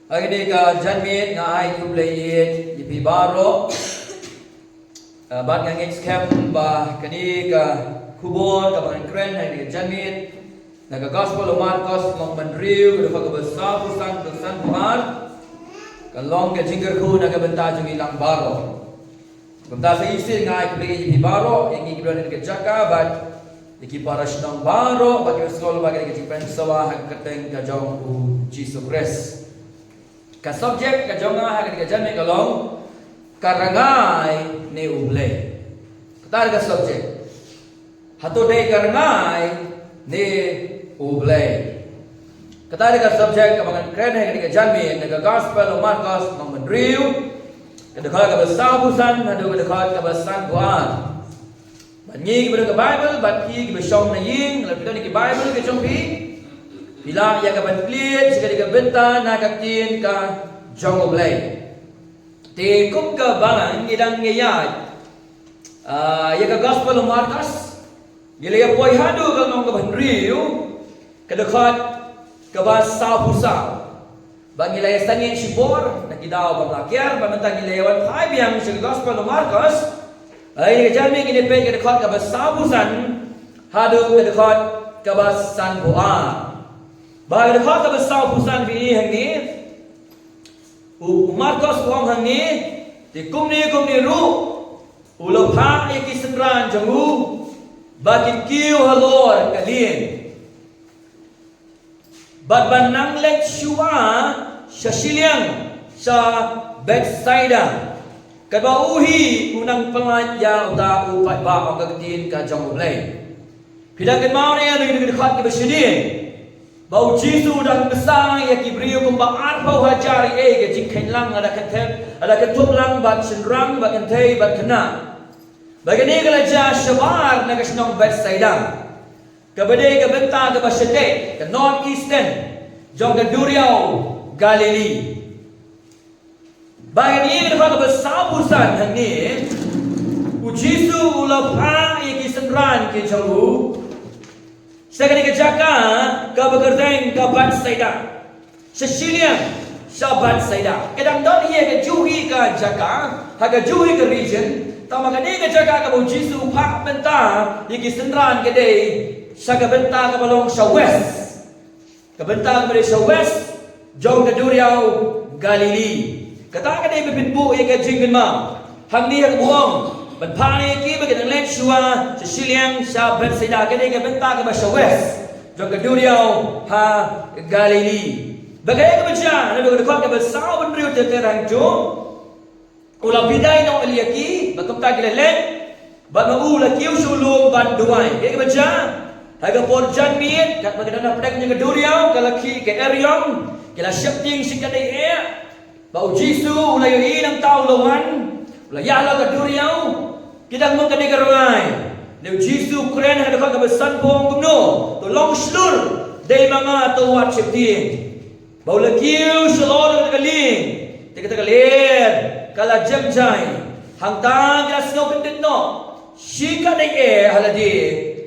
Agni ka janmit nga ai kublayit ipi baro bat nga ngits kem ba kani ka kubon ka bang kren hai ka janmit naga gospel of Marcos mong mandriu ka ka basa pusan pusan par ka long ka jingger khu naga benta jungi lang baro benta sa isi nga ai kublayit ipi baro yang ikibran ka jaka bat iki parash nang baro bat ka skol ba ka jipen sawa hak kateng ka jong u Jesus Christ ka subject ka jonga ha ka janme ka long karangai ne uble katar ka subject hato dei karangai ne uble katar ka subject ka bangan kren ha ka janme ka gospel of Marcos ng Mandriu ka dakha ka basabusan hado ka dakha ka basan buan banyi ka ka Bible bat ki ka shong na ying la ni ki Bible ka chong pi bila ya ka banplit sika ka benta na kaktin ka jong oblay te kum ka bangan ngidang ngayat ya ka gospel of Marcos gila ya poi hadu ka nong ka banriu ka dekat ka basa pusa bang gila ya sangin sibor nakidaw bang lakyar bamantang gila yawan hai biang sa gospel of Marcos ay ka jami ginipe ka dekat ka basa pusan hadu ka dekat ka basan buan Bahaya dekat ke besar pusan bini hangi, Marcos uang hangi, di kumni ru, ulo pak iki sendran jamu, bakin kiu halor kalien, bat banang lek shua, shashiliang, sa Bethsaida, kadwa uhi unang pelanja uta upat ba ang gagtin ka jamu blay, pidakan mau ni ada dekat ke besidin. Bau Jisu dan besar ya kibriu kumba arpau hajari ke jingkain lang ada ketum lang bat senrang bat kentai bat kena. Bagani kalaja syabar na kasnong Bethsaida. Kabade ka benta ka basyate ka North Eastern jong ka Duriao Galilee. Bagani ka basabusan hangi u Jisu ulapa ya kisenran ke jauh. Sekali kejaka ke bekerjaan ke Bethsaida, sesilian sa Bethsaida. Kadang don ia ke juhi ke jaka, haga juhi ke region. Tamakani ke jaka ke bujisu pak benta, iki sendran ke day, sa ke benta ke balong sa west, ke benta ke sa west, jong ke Duriao Galilee. Kata ke day bibitbu ia ke jingin ma, hang ni hang buong. Banpani ki bagi nang lensua sesiliang sa Bethsaida kini ke benta ke bahasa west jong ke Duriao ha Galilee bagai ke baca lalu ke dekat ke bahasa benriu terang jo ulah bidai no aliaki bakum ta gile len ba ula kiu sulung banduai ke baca haga porjan miet kat bagi dana pedang ke Duriao ke laki ke Eriong ke la shifting sikadai e bau Jisu ulah yoi nang tau lawan ulah yala ke Duriao kita mungkin digerai. Nếu Giêsu keren ada dekat kebesan bong gumno, tolong seluruh dari mga tuwat septiin. Bau lakiu seluruh kagaling, tiga kagalir, kala jamjai, hangtang kita snow pendeno, shika deke haladi,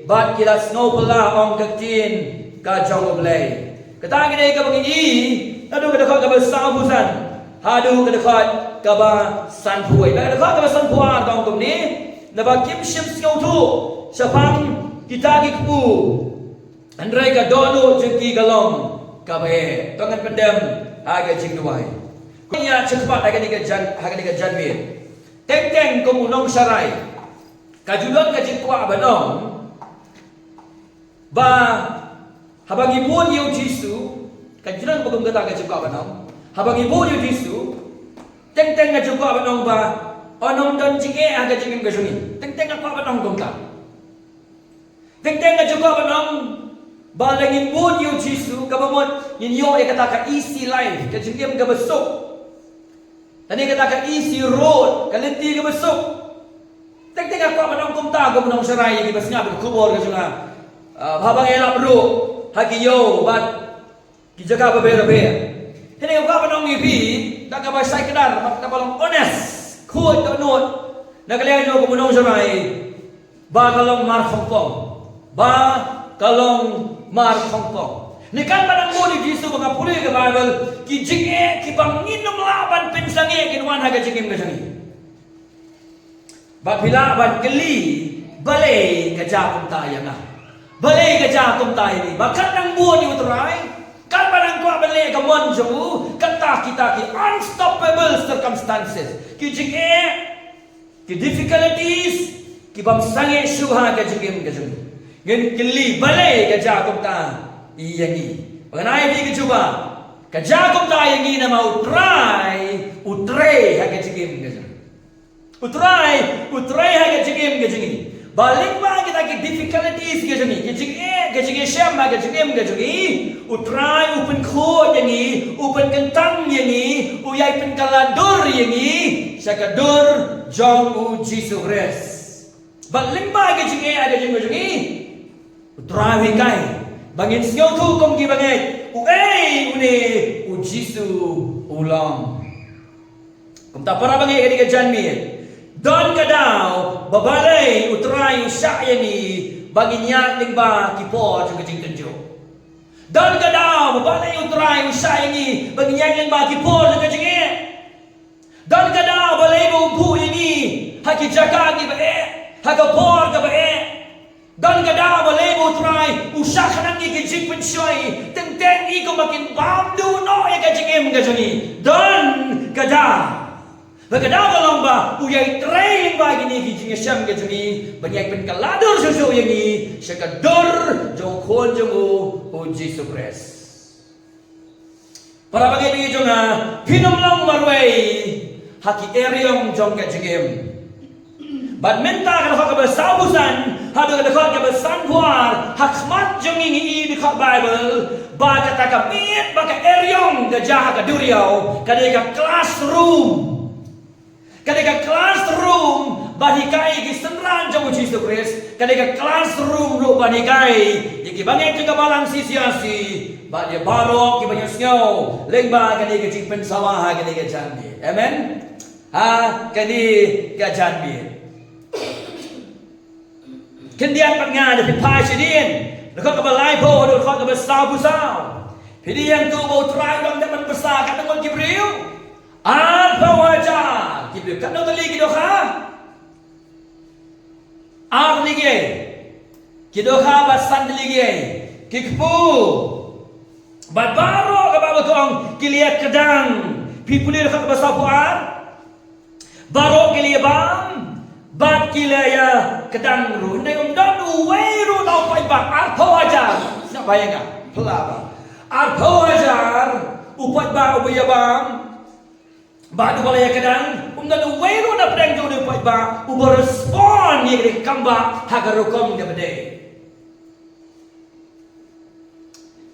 bat kita snow pala ong kaktin kajong oblay. Kata kita kabagi, adu dekat kebesan busan, adu dekat kebesan puai, dekat kebesan puan kong gumni. Nabakim siyam tu sapang kita gikpu andrai ka dono jengki galong kabe tangan pendem aga jingduai ya cepat aga ni ka janmi teng komunong sarai kajulon ka jingkwa banong ba habang ibon yu Jisu kajulon bagum kata ka jingkwa banong habang ibon yu Jisu teng ka jingkwa banong ba onong don jige aga jingim gasuni teng apa banong gomta teng ga juga banong balangin bun yu Jisu kabamot ninyo ay kata ka easy life ka jingim ka besok tani kata ka easy road kalenti ka besok teng apa banong gomta gomnong saray di bas nga kubor ka junga habang elap ro hagiyo bat kijaka babera tani ka banong ibi daga ba sai kedar mat balong honest Kuat tak not, nak lihat jo kemunong sarai, ba kalong mar Hong Kong, Ni kan barang mo ni Yesus mga puli ke Bible ki jinge ki banginom laban pinsange kinuan haga jingim ka jangi. Bila ban keli balai ka jakum tayo na. Balai ka jakum tayo ni. Bakat nang buo ni utray. Kan barang ko balai ka monjo kata kita ki unstoppable circumstances. Ki jinge ki difficulties ki bamsange suha ka jingim ka jangi. Ngen keli balai ka jakum ta iyangi. Mengenai di kecuba ka jakum ta iyangi na mau utray haga jingim ka jangi. Utray haga jingim ka jangi. Balik ba kita ki difficulties ka jangi. Ka jangi syam haga jingim ka jangi. Utray upen ko yangi, upen kentang yangi, uyay pen kaladur yangi, sakadur jong u Jesus Christ. Balik ba ka jangi haga jingim ka jangi. Utray kai. Bangin singaw tu kong ki bangit. Uay une u Jisu ulang. Kung ta para bangit kadi ka janmi. Don ka daw babalay utray usaya ni baginya lingba kipo sa kajing tunjo. Don ka daw babalay utray usaya ni baginya lingba kipo sa kajing. Don ka daw balay mo upo ini hakijaka ki bae hakapor ka bae. Dan kada balay mo try usa ka nang igijig pensyoy tenteng iko makin bamdu no ya kajingim kajani dan kada bagada balong ba uyay trailing ba gini gijing syam kajani banyak pen kaladur susu yangi sakador jongkon jongo o Jesus Christ para bagay ni jonga pinumlang marway haki eryong jong kajingim badminta kalau kau bersabusan, hadu kalau kau bersanpuar, hakmat jenging ini di Bible, baca tak mit, baca eryong gajah kaduriau, kadang classroom, badikai gisenran jauh Jesus Christ, kadang classroom lu badikai, jiki banyak juga balang sisi-sisi, badia barok, kibanyak snow, lengba kadang jimpen sawah, kadang gajanbi, amen, kadang gajanbi. Kendian pangada di pasidin, nakak kebalai po, nakak kebesaw-besaw. Pidi yang tu bau try dong dapat besar kat dengan Jibril. Apa wajah Jibril? Kat nak teli kido ha? Ar lagi. Kido ha basan lagi. Kikpu. Bat baro ke babo tong kiliat kedang. Pipuli nakak kebesaw puan. Baro kiliat bang. Bat kilaya kedang ru, nengom dan uweru tau pai bak arpo ajar, nak bayangkan, pelaba, arpo ajar, upat bak ubaya bang, bak tu balaya kedang, dan uweru nak pedang jauh upat bak, ubar respon ni kiri kamba hagarukom kepada.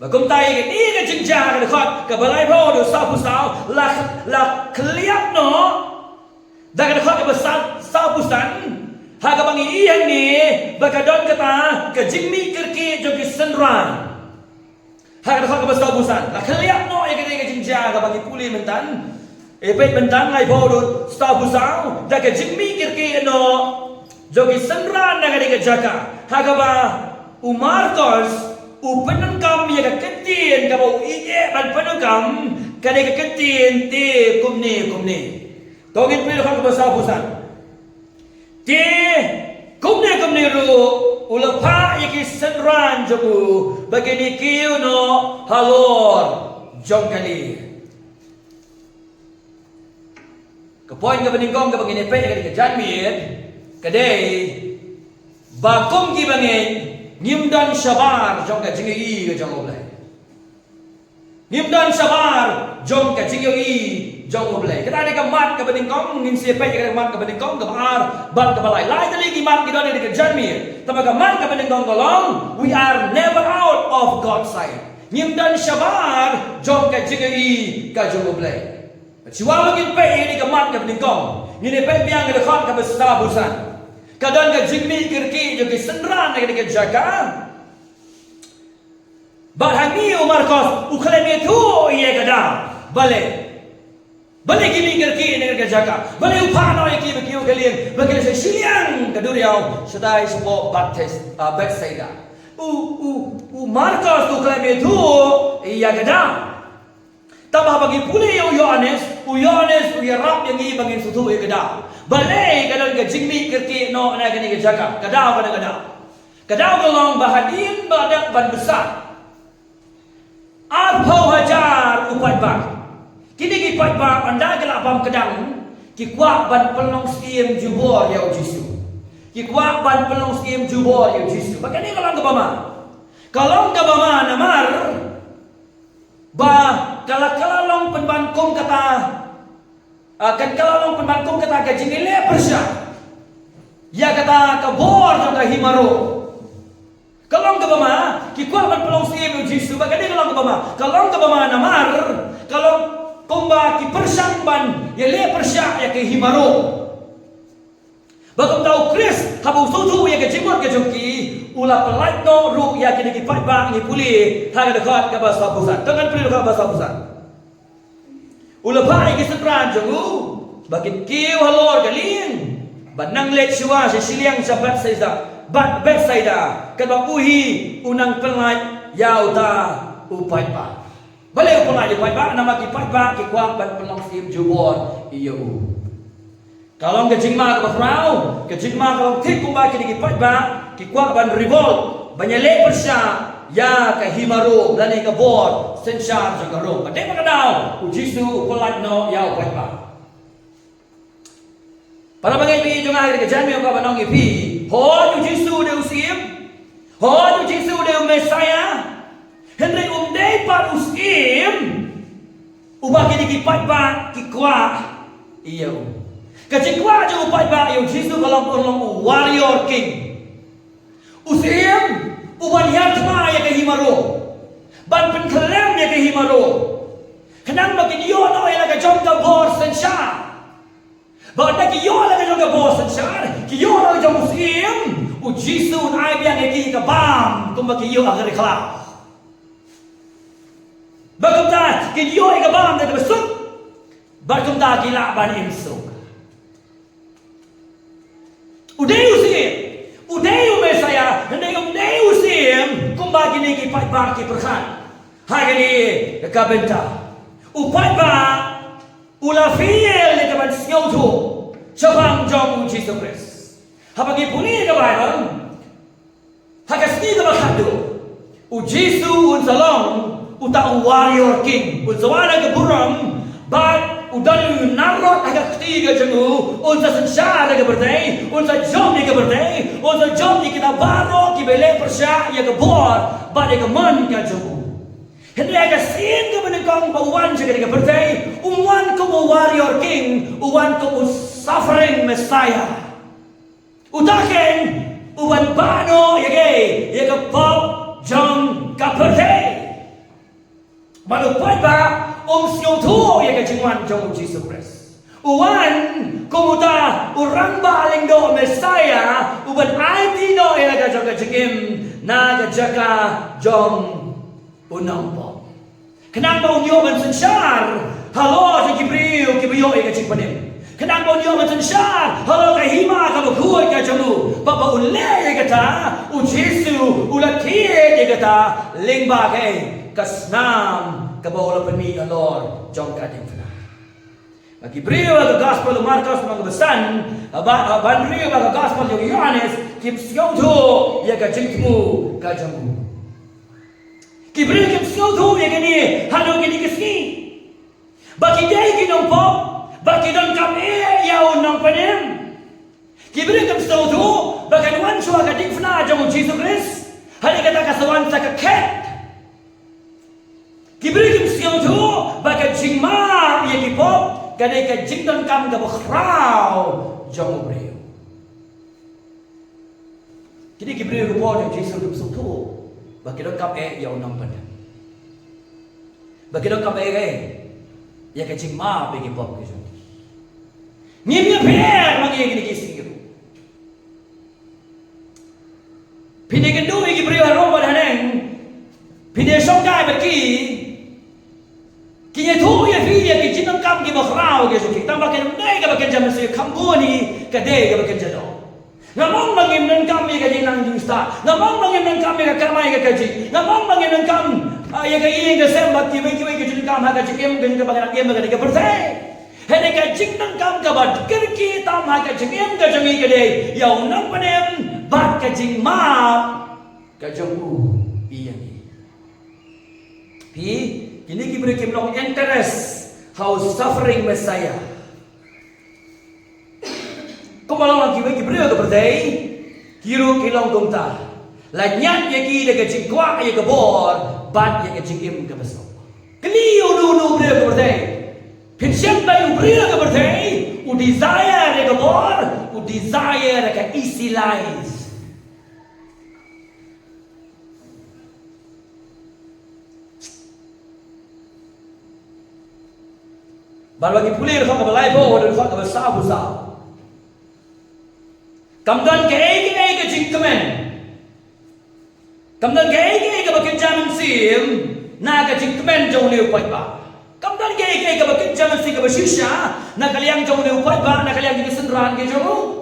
Bagum tay ni ke jenjang dekat kebalai po do sapu-sapu lah keliap no. Dah dekat besar sabusan haga bangi iyan ni bakadon kata ke jimmi kirki jogi senran haga dekat besar sabusan la keliap no ya kene jinja haga bangi puli mentan epet mentan lai bodut sabusan dah ke jimmi kirki no jogi senran haga de jaka haga ba umarkos upenengkam ya ketin ka bau iye ban penengkam kade ketin te kumne Togin pilih kan besar busan. Ti kumne ru ulapa yaki senran jobu bagini kiu no halor jong kali. Kepoin ke beningkong ke begini pe ke janmit kadai bakum ki bangin ngimdan sabar jong ka jingi ke jong oblai. Ngimdan sabar jong ka jingi jong oblai. Kita ada kemat ke beningkong ngin siapa yang kemat ke beningkong ke bar ban ke balai. Lai tadi kimat kita ada ke janmit. Tapi kemat ke beningkong kolong we are never out of God's sight. Ngimdan sabar jong ka jingi ka jong oblai. Siwa mungkin pe ini kemat ke beningkong. Ngini pe biang ke dekat ke besar busan. Kadang ke jingmi kirki juga senran ke jaga. Barhami Marcos ukhlemi tu ia kada. Bale gini kirki ke jaga. Bale upano iki bekiu kalian. Bagi saya siang keduriau sedai sebuah Bethsaida. u Markus tu klame tu iya gada. Tambah bagi pula Yohanes, u yarap yang i bangin sutu e gada. Balai kalau ke jingmi kerti no na gani ke jaga. Gada gada. Gada golong bahadin badak ban besar. Arpau hajar upat bak. Kini ki pat bak anda gelak bam kedang. Ki kuak ban pelong stiem jubor ya Jisu. Ki kuak ban pelong stiem jubor ya Jisu. Bakani kalau ke bama. Kalau ke bama namar ba kalau penbangkong kata akan kalau penbangkong kata ke jingile persya. Ya kata ke bor ke himaro. Kalau ke bama ki kuak ban pelong stiem ya Jisu. Bakani kalau ke bama. Kalau ke bama namar kalau kumba ki persang ban ya le persya ya ke himaro. Bagam tahu Chris habu sutu ya ke jimot ke joki ula pelat no ru ya ke ki pat bang ni puli ha dekat ke bahasa pusat. Dengan puli dekat bahasa pusat. Ula pai ke setran jongu bakin kiu halor galing banang let shua si siliang sabat saida bat bet saida ke bang uhi unang pelat ya uta upai ba. Boleh pula di pai nama ki pai ki kuang ban pelong sim jubor iyo. Kalau ke jingma ke frau, ke jingma kalau tik kumba ki pai ki kuang ban revolt, banyale persya ya ke himaro dan ke bor sensar jagaro. Ade makadau ujisu pelat no ya pai ba. Para bangai pi jong akhir ke janmi ka banong ipi, ho ujisu de usim, ho ujisu de Mesaya. Henry umdai par usim ubah kini ki pat ba ki kwa iyo kacik kwa je upat ba iyo Jisu kalau warrior king usim ubah yatma ya ke himaro ban penkelem ya ke himaro kenang bagi yo no ya ke jom ka bor sensar ba ki yo la ke jom ka bor sensar ki yo no jom usim u Jisu ai biang ki ka bam kum bagi yo agar khala. Bagam ta ki yo e gabam da besuk bagam ta ki la ban insuk udeu Mesaya ndei usim kumba gini ki pat ba ki perhan ha gani ka benta upat ba ula fiel ni ka ban siau tu chabang jong Jesus Christ ha bagi puni ka Bible ha ka sti ka khadu u Jisu un salong uta warrior king uzwana ke buram bat udan narot agak ketiga jengu unsa sensara ke berdei unsa jom ni ke berdei unsa jom ni kita baro ki bele persya ya ke bor bat ke man ka jengu hendak ke sin ke benengkong bawan je ke berdei umwan ke warrior king uwan ke suffering messiah utaken uwan bano ya ke pop jong ka berdei baru pai ba siu tu ya ke jingwan jong Jesus Christ. Uwan kumuta urang ba lingdo Messiah uban IT no ya ke jong jingim na ke jaka jong unang po. Kenang ba unyo ban sensar halo si Kibriyo ya ke jingpanim. Kenang ba unyo ban sensar halo ke hima ka bukuy ka jongu papa ule ya ke ta u Jesu ulatie ya ke ta lingba ke kasnam kabawa peni alor jong kading fna bagi brio the gospel of Markus mga besan ban brio the gospel of Yohanes kim siyo to ya ka jingmu ka jamu ki brio kim siyo to ya gani halo gani kiski bagi dai ginong po bagi don kame ya unang panem ki brio kim siyo to bagi wan suwa ka ding fna jamu Jesus Christ hali kata kasawan sa ka ket Kibri kim siang tu bagai jingma ya kipop kadai ka jingdan kam ka bakhrau jong brio. Kini kibri rupo de Jesus kim sutu bagi dong kam ya unang panem. Bagi dong kam ya ka jingma be kipop ke jong. Ngim per magi gini kising. Pinigen du kibri ro ba haneng. Pide song kai bagi Kini tu ya fi ya ki jinam kam ki bakhrao ke suki tambah ke nei ka baken jam se kamboni ka de ka baken jado Ngamong mangim nan kami ka jinang justa. Ngamong mangim nan kami ka kamay ka kaji. Ngamong mangim nan kam ya ka iling ka sembat ki ki ka jin kam ha ka jikem ka bangan kem ka ka persai. Hene ka jing nan kam ka bad kirki tam ha ka jikem ka jangi ka dei. Yau nang panem bat ka jing ma ka jangu iya ni. Pi kini ki beri kim long interest how suffering Messiah. Kau malam lagi bagi beri ke berdei, kiro kilong kumta, lanyat ye ki de kecik kuak ye kebor, bat ye kecik im ke besok. Keliu dulu beri ke berdei, pensiap bayu beri ke berdei, u desire ye kebor, u desire ke easy life. Baru lagi pulir kau ke belai bo dan kau ke besar besar. Kamdan ke ege jingkamen. Kamdan ke ege bakin jamin sim na ka jingkamen jauh ni upai ba. Kamdan ke ege bakin jamin sim ka bashisha na kaliang jauh ni upai ba na kaliang jadi senran ke jauh.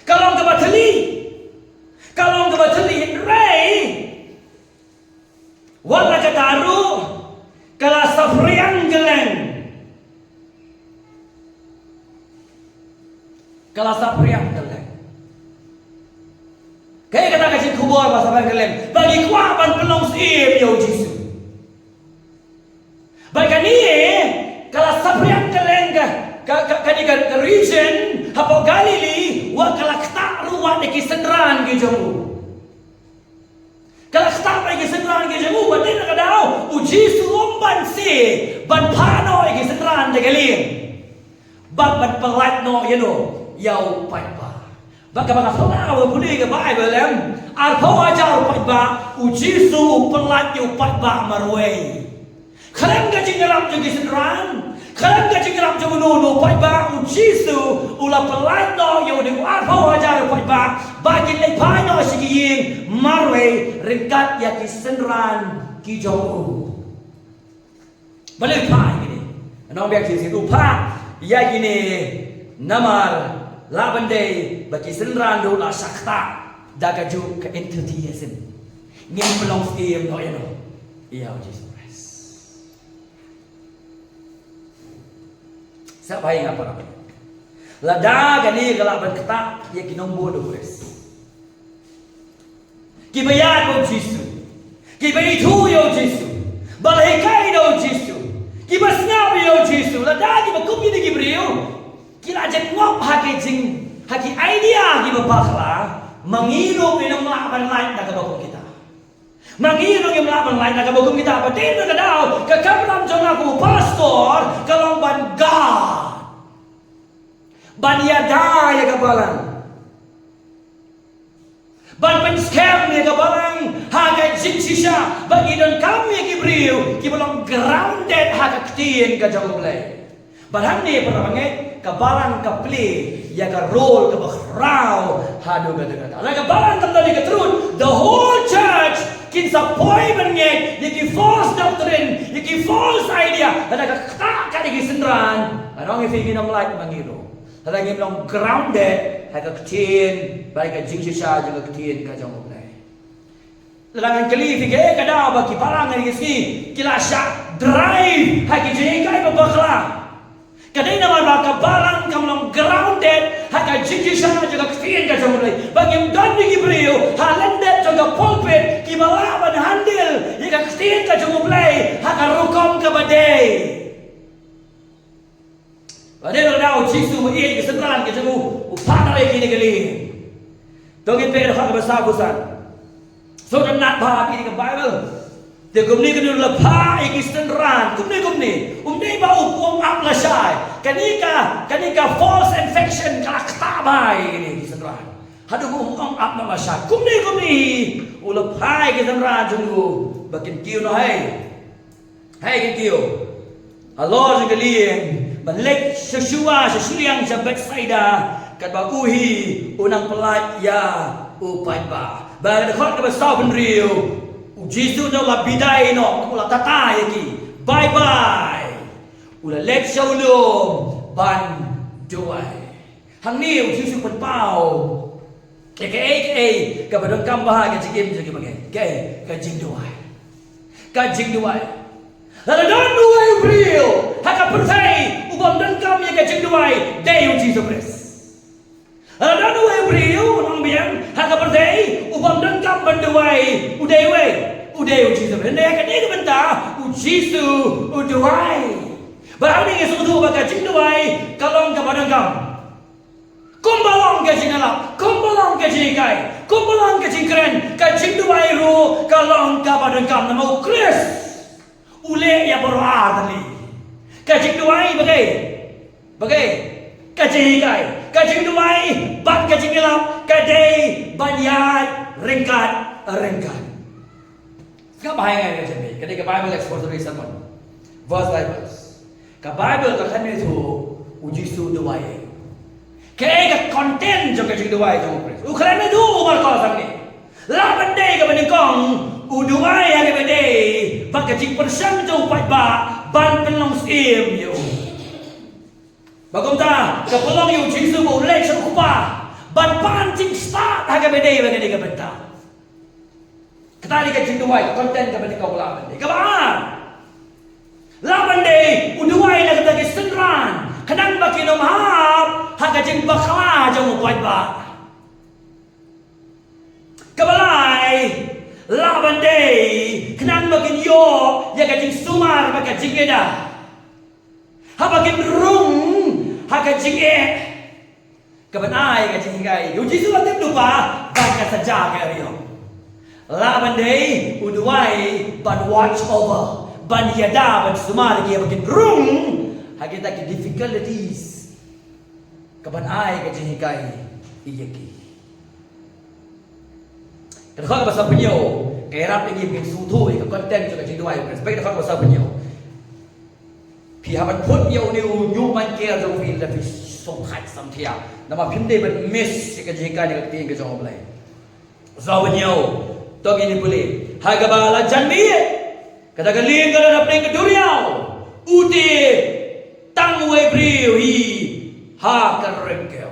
Kalong ka batali rai. Wala ka taru kala safriang geleng. Kala safriang geleng. Kaya kata kasih kubur bahasa Bangladesh bagi kuapan pelong sim yo Yesus. Bagi ni kalau sapriang keleng ke region hapo Galili wa kalau tak ruang di kisenran ke jamu. Kalau tak pergi kisenran ke jamu berarti nak tahu uji suumban si ban pano ke kisenran de galin. Ban pelat no yau pai. Baka saudara boleh ke Bible arpo ajar pai uji su pelat yu pai marway. Khalam ka jingaram ju kisenran, khalam ka jingaram ju no pai uji su ula pelat no yu de arpo ajar pai bagi le pai no sigiying marway ringkat ya kisenran ki jo. Balik pai gini. Anong biak si rupa ya gini namar labandai bagi senran do la sakta daga ju ke enthusiasm ngin pelong skiem no iya Jesus Christ sa bayi ngapa apa la daga ni galaban kata ye kinombo do Christ ki bayat do Jesus ki bayi tu yo Jesus balai kai do Jesus ki basna yo Jesus la daga bakum ni gibriyo kila aja ngop haki idea di babakla mengirong inong melaban lain na kabagong kita. Mengirong yung melaban lain na kabagong kita. Patin na daw kakamram jong ako pastor kalong ban God. Ban yada ya kabalang. Ban pen-scam ya kabalang haga jinsisya bagi don kami kibriw kibalong grounded haga ktiin ka jawulay. Barang ni perangnya kabalang kapli ya ka role ka bakraw hado ka dagat. Ala kabalang kamdali ka truth the whole church kin sa appointment ngek yaki false doctrine yaki false idea ada ka ka di senran anong ifigin ng light mangiro. Ala ngim grounded ha ka ktin bai ka jingsisa juga ktin ka jong ulay. Lalangan kali fige ka daw ba ki parang ngis ni kilasya drive ha ki jengkai babakla. Kadai naman makabalang kamlang grounded haka jigisya juga ketian ka jamulay bagi dan ni Gibril halandet juga pulpit kimalaban handil ika ketian ka jamulay haka rukom ka badai badai daw jisu mo iya kesentran ka jamu upana lagi kini gali tongin pe haka basabusan so dan not ba ini ke Bible de gumni kan lepa ikistenran gumni ba upong aplasay kanika false infection kalakta bay ini kistenran hadu upong ap na masya gumni ulepa ikistenran jungu bakin kiyo no hay kin kiyo Allah sa galiyeng balik sesuliang sa Bethsaida kat baguhi unang pelat ya upay ba bagay dekot ka basaw penriyo Jesus no la biday no kula tatay ki bye ula let siya ulom ban joy hang ni Jesus pen pau Ka badon kam bahagia jigim jigim bagai. Ka jing duai. Ka jing duai. Lalu don duai brio. Haka percaya ubam dan kam yang ka jing duai Deus Jesus Christ. Lalu don duai brio nang biang haka percaya ubam dan kam banduai udai Jesus. Ndak ka dia benta u Jesus uduai. Bahawa ni sudu baka jing duai kalong ka badon kam. Kumbalong ke jingalap, kumbalong ke jinikai, kumbalong ke jingkren, ke jingduai ru kalong ka badang kam nama Kris. Ule ya berdoa tadi. Ke jingduai bagai, ke jinikai, ke jingduai bat ke jingalap, ke dei banyat ringkat. Ka bahaya ke jemi, ke Bible expository sermon. Verse by verse. Ka Bible ka kami tu uji su duai. Kaya konten juga duai jong Kris. Ukraina du marko samni. La bende ka banikong uduai ya bende. Baka jing persam jong pai ba ban penlong sim yo. Bagom ta ka pelong yo jisu bo lek sa kupa. Ban pan jing start ha ka bende baka ka benta. Katali ka jing duai konten ka banikong la bende. Ka ba? La bende uduai na ka senran. Kadang bagi nomhab haga jing bakla jong buat ba. Kabalai laban day kadang bagi yo ya gajing sumar bagi jing eda. Habagin rung haga jing kabanai gajing gai. Uji sulat lupa bagi saja kariyo. Laban day uduai ban watch over ban yada ban sumar lagi bagin rung. Hagita ki difficulties kaban ay ka jinikai iyaki kada bahasa penyo kay rap ini bin sutu ka content ka jingduai respect kada bahasa penyo pi haban put yo ni nyu man ke jong fil da fi song khat sam thia nama phimde ban miss ka jinikai ni ka tin ka jong blai zawnyo to ini boleh haga bala janmi kada galing kada napeng ka duriao uti tang wei brio hi ha karengkeu.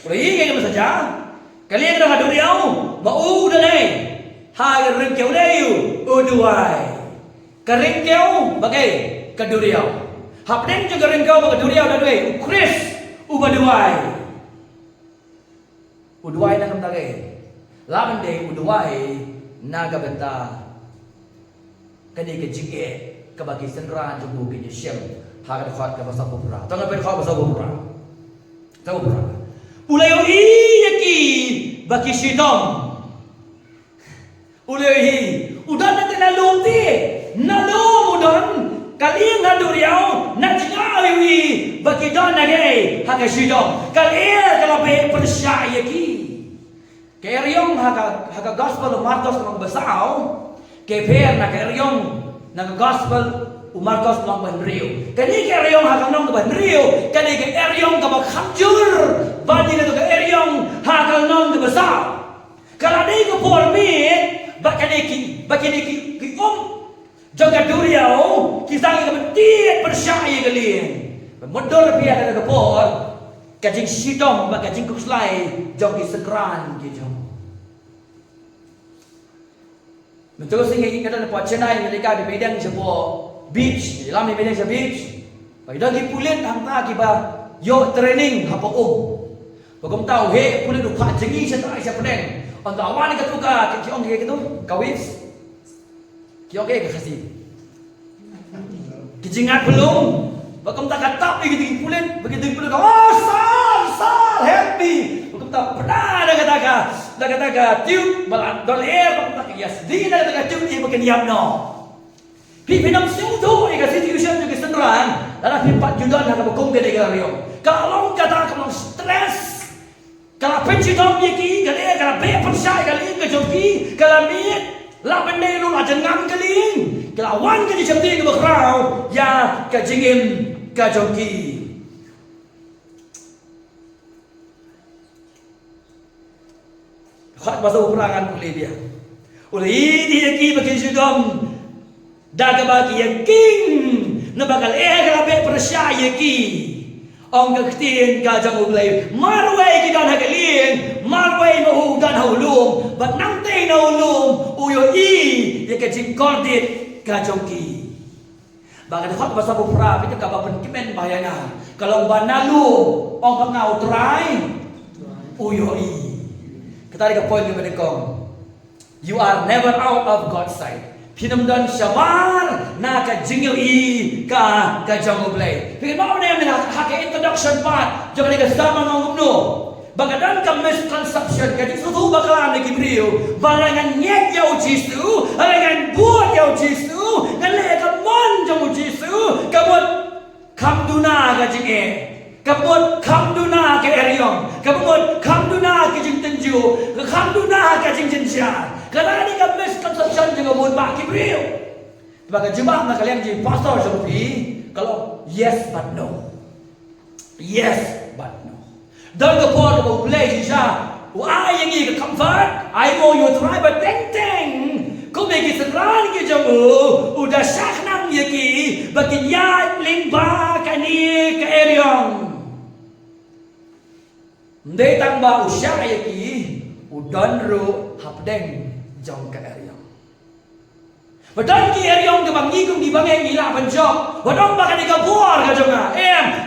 Uri ke saja. Kalian dah ada riau, mau dah ni. Ha karengkeu deu uduai. Karengkeu bagai kaduriau. Hapden juga karengkeu bagai duriau dah dui. Kris ubaduai. Uduai nak tagai. Laban dei uduai naga benta. Kani ke jige kabagi senran jubu ke syem haga khot ka bahasa pura tanga ber khot bahasa pura tahu pura ulai yaki baki sidom ulai udan nak nalumti nalum udan kali ngaduriau najgawi baki don nage haga sidom kali kalau be percaya yaki keriong haga gospel Markus ng basao keper na keriong nang gospel Markus lang banrio. Kani ke eriong hakang nong banrio, kani ke eriong ka bakhamjur, bani na ka eriong hakang nong basa. Kala dei ko por mi, bakani ki jaga duriao, kisang ka mati percaya galien. Modal pia ka por, kajing sidom bakajing kuslai, jong ki sekran ki jong. Betul sehingga kita dapat Chennai mereka di Medan sebuah beach, dalam Medan sebuah beach. Bagi lagi pulit hangta kiba yo training apa Bagom tahu he pulit lupa jengi saya siapa deng. Untuk awan kita tuka kiong kayak gitu, kawis. Kiong kayak kasih. Kijingat belum. Bagom tak katap gitu pulit, begitu pulit. Oh sal happy. Bagom tak pernah ada kata tiup balat doler bagom tak yes. Di na kata tiup ni bagian yam no. Pinam siuto ika situation juga senderan. Dalam pimpat judan nak bagom gede gariong. Kalau kata kalau stres, kalau pencidom yaki, kalau be persai kali ke joki, kalau miet la bende lu la jengam kali. Kalau wan ke dijamti ke bakrau, ya ke jengim ke joki. Khat masa peperangan boleh dia. Oleh ini yaki bagi judom, daga bagi yakin, na bakal kalau be persai yaki. ông cái tiền cả trong ublay marway cái đàn cái liền marway mà u đàn hậu luôn và nắm tay nào luôn uyo i cái chim con điện cả trong kỳ bahkan hot bahasa Bupra itu kabar penkimen bayana kalau banalu ông ngau try uyo i kita ada poin kepada kau you are never out of God's sight Pinamdan syawar na ka jingle i ka jang ublay. Pikir mau na yung hake introduction part. Jangan ka sama ngomong no. Bagadan ka misconception ka di susu bakalan ni Gibril. Balangan nyek yaw Jisu, balangan buat yaw Jisu, ngale ka mon jang Jisu, kabut kamduna ka jinge. Kabut kamduna ka eryong, kabut kamduna ka jing tenju, kamduna ka jing jensia. Karena ini kan misconception juga buat Pak Gibril. Sebagai jemaat nak kalian jadi pastor seperti kalau yes but no, yes but no. Dan kepala kau boleh juga, wah yang ini comfort, I mau you try but teng. Kau bagi seran ke jamu, udah syaknam yaki, bagi yat limba kani ke eryong. Ndai tambah usia yaki, udan ru hapdeng. Jong ka eryong. Badan ki eryong ke bangi kum di bangai ngila banjok. Wadong ba kanika bor ka jonga.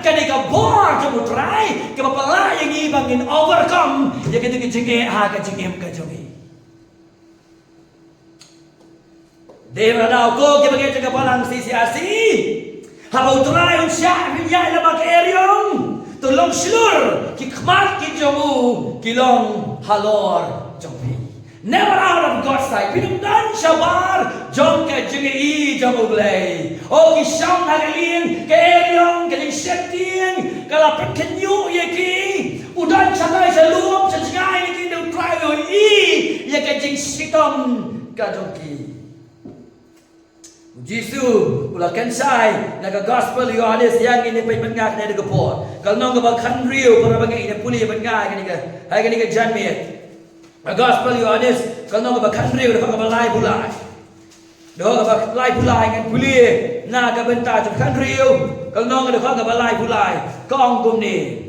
Kanika bor jong utrai ke bapala yang i bangin overcome ya ketu ke jinge ha ka jingem ka jongi. Dewa dau ko ke bagai jaga palang sisi asi. Ha utrai un sya biya la ba ka eryong. Tolong slur ki khmat ki jomu kilong halor jongpi. Never out of God's sight. Pinamdan syawar jom ke jingi jom ublay. Oh kisang nagalin ke eryong ke jing setting kala perkenyu yaki udan sangai salum sajngai ni kindu try i ya ke jing sitom ka jongki. Jisu ulah kansai naga gospel Yohanes yang ini pai mengak na de gapor. Kalau nong ka kan riu para bangai ina puli mengak ni ka hai ka ni ka janmet. Gospel Yohanes kalau nggak bakal riu dapat balai bulai, doa dapat balai bulai dengan puli, nak kebentar dapat riu kalau nggak dapat balai bulai, kau angkum ni,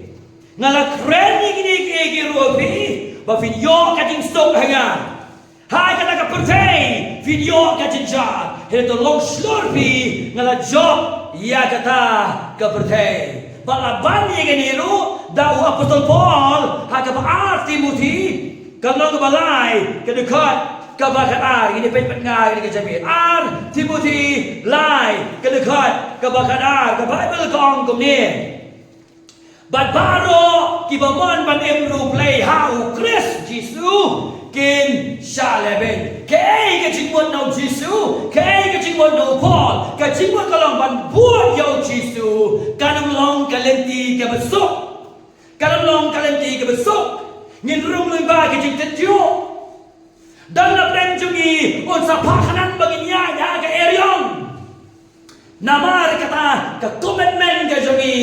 ngalak keren ni kini rupi, bafin yo kacing stok hanya, hai kata kepercay, video kacing jar, itu long slurpi ngalak job, ia kata kepercay, balaban ni kini ru, dah apostol Paul, hai kata Timothy. Kalau ke balai, ke dekat, ke bakar ini pendengar ini kejamit. Timothy, lai, ke dekat, ke bakar ke Bible kong kumni. Bat baru kita ban emru play how Chris Jisu kin shaleben. Kei ke jingwon no Jisu, kei ke jingwon no Paul, ke jingwon kalong ban buat yo Jisu, kanam long kalenti ke besok, kanam long kalenti ke besok. Ngin rum lemba ke jing tenju dan na prenjungi on sa pakanan baginya ya ke eryong namar kata ke commitment ke jongi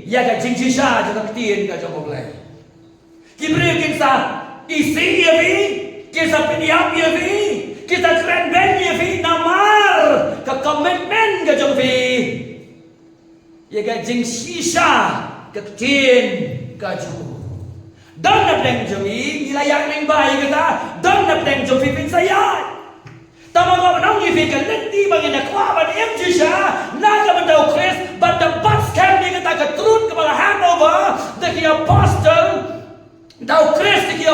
ya ke jing sisa jang tien ke jong boleh kibre kinsa isi ya vi kinsa piniap ya vi kita keren ben ya vi namar ke commitment ke jong vi ya ke jing sisa ke tien ke jong dan nak deng jomi ilayak neng bayi kita dan nak deng jomi pin saya tama ko nang ifi kan letti bangin akwa ban em jisha naga bandau Chris bandang pas kan ni kita ke turun ke bala Hanover the apostle dau Chris the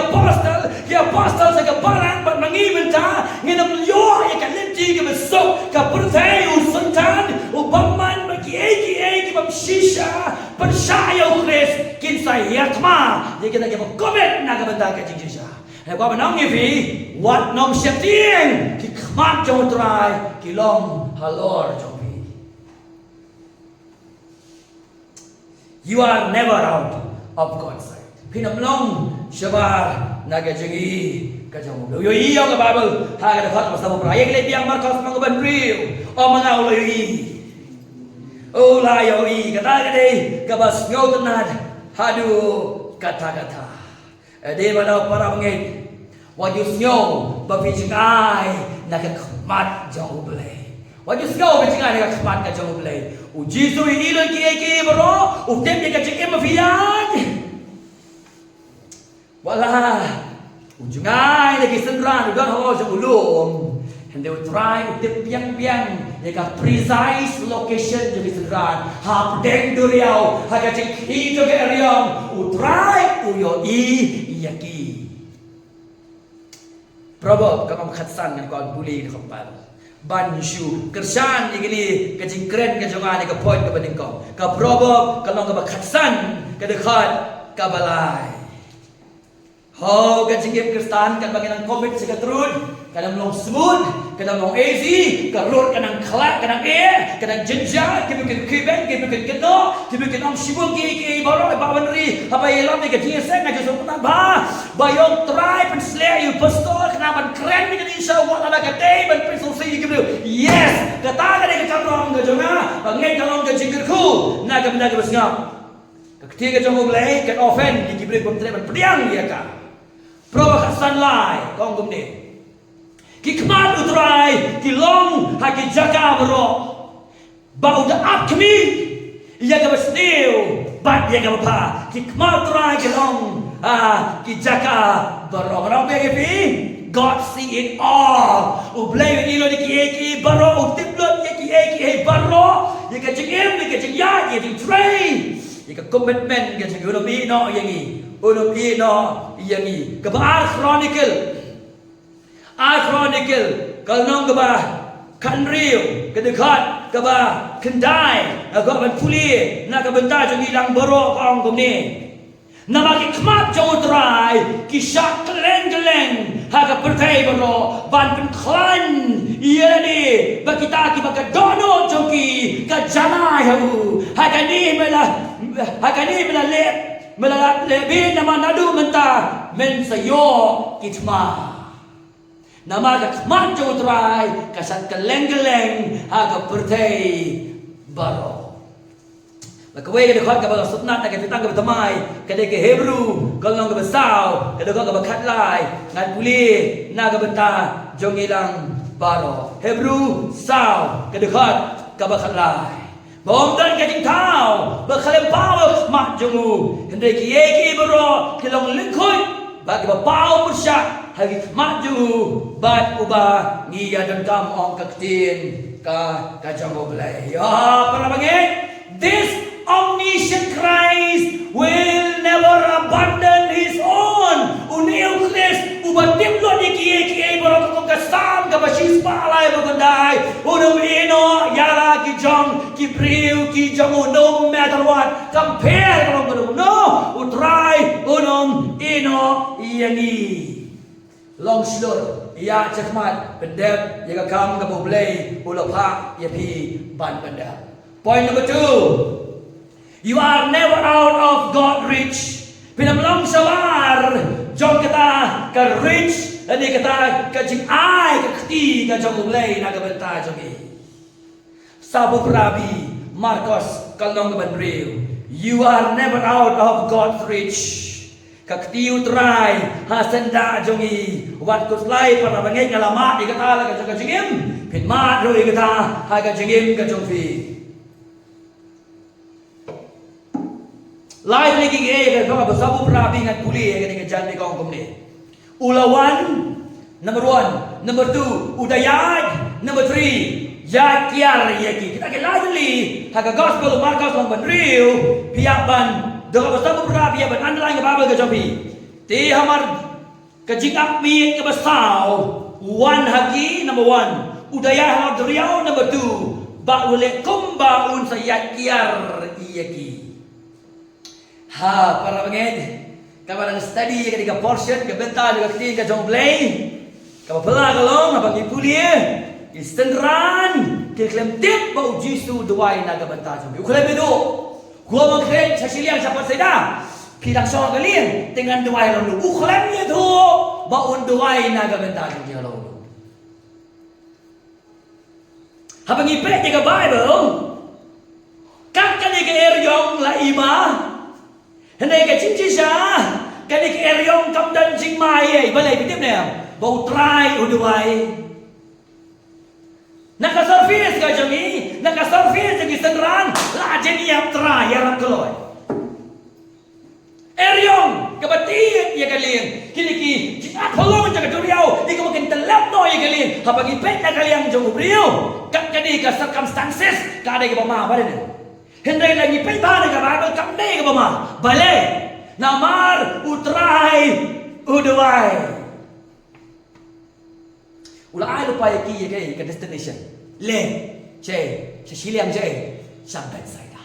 apostle sa ke barang ban mangi benta nginam yo ya kan letti ke besok ka pertai usuntan ubaman bagi eki bam shisha percaya Chris kin saya kma dia kita ke komen naga benda ke jisha hai ko banong ifi wat nom setting ki khmat jong trai ki long halor jomi. You are never out of God's sight. Pinam long shabar naga jingi ka jong yo iyo ka Bible ha ka dapat pasal beraya ke biang Markus mangaban real o mangau lo oh la yo i kata kade ka bas yo tenad hadu kata-kata de mana para mengit wajus nyo bapijing ai nak khmat jong boleh Wajib sekau berjengan dengan kemat ke jauh belai. Jisu ilun ki bro, utem dia ke jekim mafian. Wala, ujungai lagi sendran udah hawa jauh ulum. And they will try utip piang-piang Yaka precise location jadi sendran Ha pedeng duriau Ha kacik hito ke ariong Utrai uyo iyaki Proverb kakam khatsan kan kau buli di kompal Banshu kersan igili kacik keren kajongan ka point ka banding kau Ka proverb kalau ka khatsan ka dekat ka balai How kacik kristan kan bagian komit sekatrun Kadang long smooth, kadang long easy, karut kadang kelak, kadang kadang jenjang, kibukin kibeng, kibukin keno, kibukin om sibuk ki baru bawanri, apa ilam ni kecil sen nak kesulitan bah, bayong try penslay you pistol, kenapa keren ni kan insya Allah ada kata, ben pensulsi gitu, yes, kata kan dia kacang kejonga, bangai kalong kecingkerku, nak benda kebersngap, ketiga jombo belai, kan offen, dikibri pemteri berpediang dia kah, provokasan lai, kong gumni. Ki kemat utrai, ki long, ha ki jaka bro. Ba udah up kami, ia ka bestiu, bat ia ka apa. Ki kemat utrai, ki long, ki jaka bro. Orang begitu, God see it all. Ublay ilo ni ki bro, utiplot ki bro. Ia ka jengim, ia ka jengyat, ia ka tray. Ia ka commitment, ia ka jengunobi no yang ni, unobi no yang ni. Kebar Chronicle. Chronicle kalau nong keba kan real kedekat keba kendai agak berpuli nak kebentar jong hilang borok orang kumni nama ki kemat jong utrai kisah keleng haga pertai borok ban penklan iya ni bakita ki baka dono jong ki ka jana hu haga ni mela lebih nama nadu mentah men sayo kitma Nama kemat jauh terai kasat keleng-keleng haga pertai baro. Makawai ke dekat ke sutnat nak kita ke tamai ke ke Hebrew kalau ke besau ke dekat ke khatlai ngan puli nak ke benta jong hilang baro. Hebrew sau ke dekat ke khatlai. Bom dan ke jingtau berkhalem pau mak jongu hendai ki baro kilong lingkoi bagi bapau persyak Hari maju bat ubah ngia dan kam ong kaktin ka jambo belai. Ya para bangit, this omniscient Christ will never abandon his own. Uniuklis ubah timlo ni kiai baru kau kesam ke basis palai bergendai. Unum ino yara ki jong ki priu ki jong no matter what compare kalau belum no utrai unum ino yani. Long slur, ia cekmat, pendek, ia kam kamu boleh, ulapa, ia pi ban pendek. Point number 2, you are never out of God reach. Pinam long sawar, jom kita ke reach, dan kita ke jing ai ke keti ke jom boleh nak bentar jogi. Sabu Prabi, Marcos kalong kebenriu, you are never out of God's reach. Kaktiu try hasenda jongi wat kuslai para bangai ngalamat ikata la ka jingim pin mat ro ikata ha ka jingim ka jongfi lai lagi ge ka sabu prabi ngat puli ke ni jan ni kong kumni ulawan number 1 number 2 udayat number 3 yakiar yaki kita ke lagi ha ka gospel Marcos long benriu piaban Dengan besar beberapa ya ban underline ke Bible ke jopi. Ti hamar kejingap mi ke besar. One hagi number 1. Udaya hamar duriau number 2. Ba ule kumba un sayat kiar iyaki. Ha para bangit. Kabarang study ketika portion ke bentar juga ketika jong play. Kabar pela kalong abang ipulie. Istenran ke klaim tip bau jisu duai naga bentar jong. Uklem itu. Gua mengkret sasiliang siapa seda pilang soal kalian dengan doai lalu ukhlaknya tu baun doai naga bentar dia lalu apa ngipet jaga Bible kan ke eryong la ima hendak ke cincisa kan ke eryong kam dan jing mai balai pitip ne bau try uduai Nakaservis ka jami, nakaservis jagi senran, la jeniap tra yarak keloy. Eryong kabati ya kalien, kini jika tolong jaga duriau, ika makin telap no ya kalien, habagi pet na kaliang jong brio, kat jadi ka circumstances, ka ada ke bama balen. Hendai lagi pet ba ka Bible kam dei ke bama, bale, namar utrai uduai. Ula ai lupa ki ye ke destination. Le, siliang sampai saya.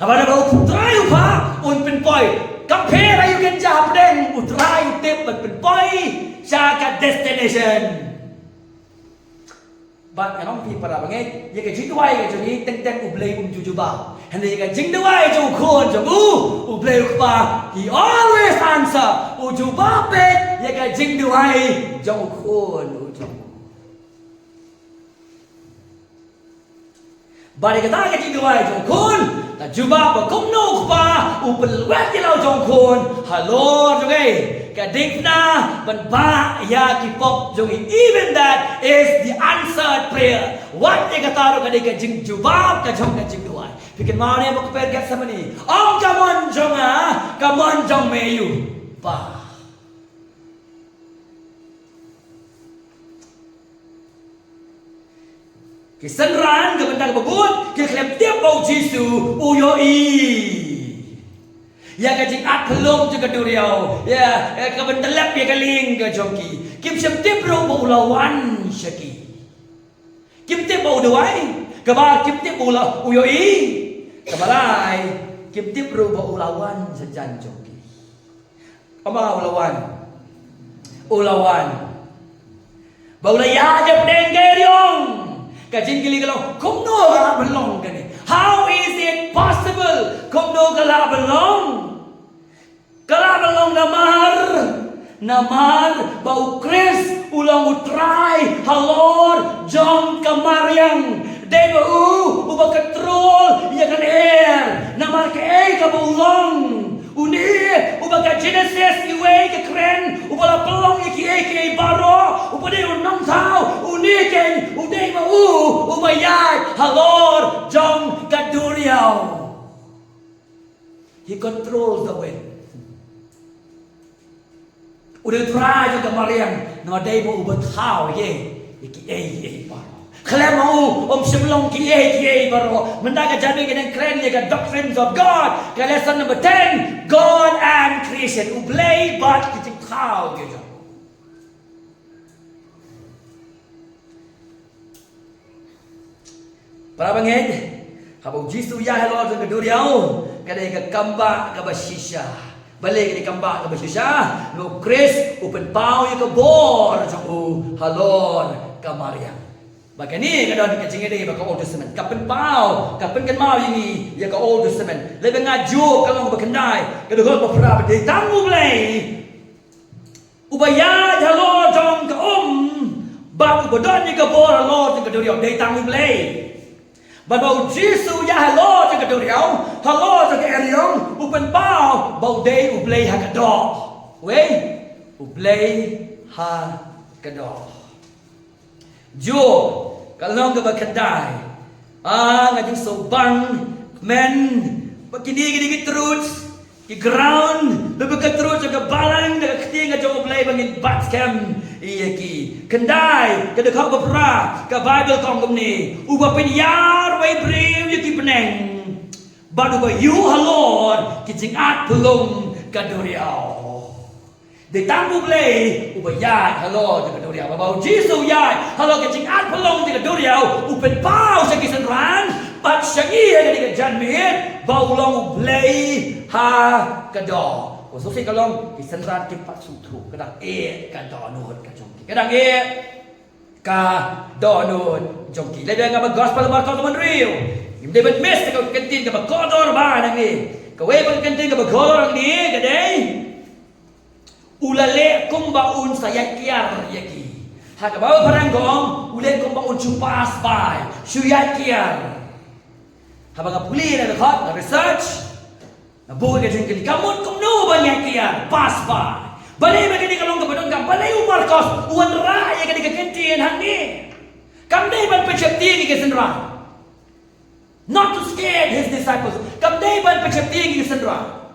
Abang ada utrai upa un penpoi. Compare ayu kan jahap deng utrai tip penpoi sa destination. But anong pi para banget, ye ka jingdawai ka joni teng ublay jujuba. Hande ye ka jingdawai jo khon jo ublay pa. He always answer ujuba pet ye ka jingdawai jo khon Bari kata ke jingdawai jong kun, ta juba ba kum no pa, upel wet kilau jong kun, halor jong ka dikna ban ba ya ki pop jong even that is the answered prayer. What ye kata ro ka dek jing juba ka jong jingdawai. Pikin mau ne mo per get sama ni. Ong kamon jong meyu pa. Kesenran ke bentang begut, ke klem tiap bau Jisu, uyoi. Ya ke jingat pelung juga duriau, ya ke bentelap ya keling ke jongki. Kim siap tiap bau lawan syaki. Kim tiap bau duai, kebar kim tiap bau uyoi. Kebalai, kim tiap bau lawan sejan jongki. Apa ulawan. Bau laya je pedeng Kajing gili kalau kumno kala belong kani. How is it possible? Kumno kala belong? Kala belong namar bau kris ulang utrai halor jong kamariang. Deba uba katrol ya kan namar ke ka belong. Uni uba ka Genesis iwe ke kren uba la pelong ke baro uba de unang tau uni ken ude ma uba yai halor jong kaduriau. He controls the wind. Udah try juga mariang no de ma uba tau ye iki baro. Kalau mau sebelum kiai baru mendaga jadi dengan keren ya doctrines of God. Lesson number 10, God and creation. Ublay but kita tahu gitu. Para banget, habang Jisu ya hello sa kaduriao, kada ka kamba ka basisha. Balik di kamba ka basisha, no Chris open pau ya ka bor sa halor ka Maria. Baka ni kadang kecing ini baka Old Testament. Kapan kan mau ini ya ka Old Testament. Lebih ngaju kalau berkendai. Kadang kalau berapa dia tangguh belai. Ubaya halo jong ka bab ubadon ni ka bor halo jong ka duriau dia tangguh belai. Bau Jisu ya halo jong ka duriau, halo jong ka eriong upen pau bau day ublay ha kado. Wei ublay ha kado. Jo kalau ke berkedai ngajung sobang men begini terus di ground bebekat terus ke balang ke keting ngajung play bangin bat scam iya ki kendai ke kau berperah ke Bible kau ni ubah penyar way brave ki peneng badu ba you halor kijing at pelung kaduriau. They tangguh play ubayat halo jaga duriau babau Jisu yai halo kecing at pelong jaga duriau upen pau sa kisenran pat syangi ada di janmit bau long play ha kado khususnya kalau kisenran kipat sutru kadang kado nut kajongki kadang kado nut jongki lebih ngapa gospel markau teman real im David miss kau kentin ngapa kodor ba nang ni kau pag kentin ngapa kodor nang ni kadai ulale kumbaun saya kiar yaki. Hak bawa paranggong ulale kumbaun chupas by suyat kiar. Habang puli na dekat na research na buhay ka jengkili kamot kumno banyak kiar pas by. Balay magini kalong kabadong ka balay umarkos uwan raya ka di kakentian hangi. Kamdai ban pechapti ke sendra. Not to scare his disciples. Kamdai ban pechapti ke sendra.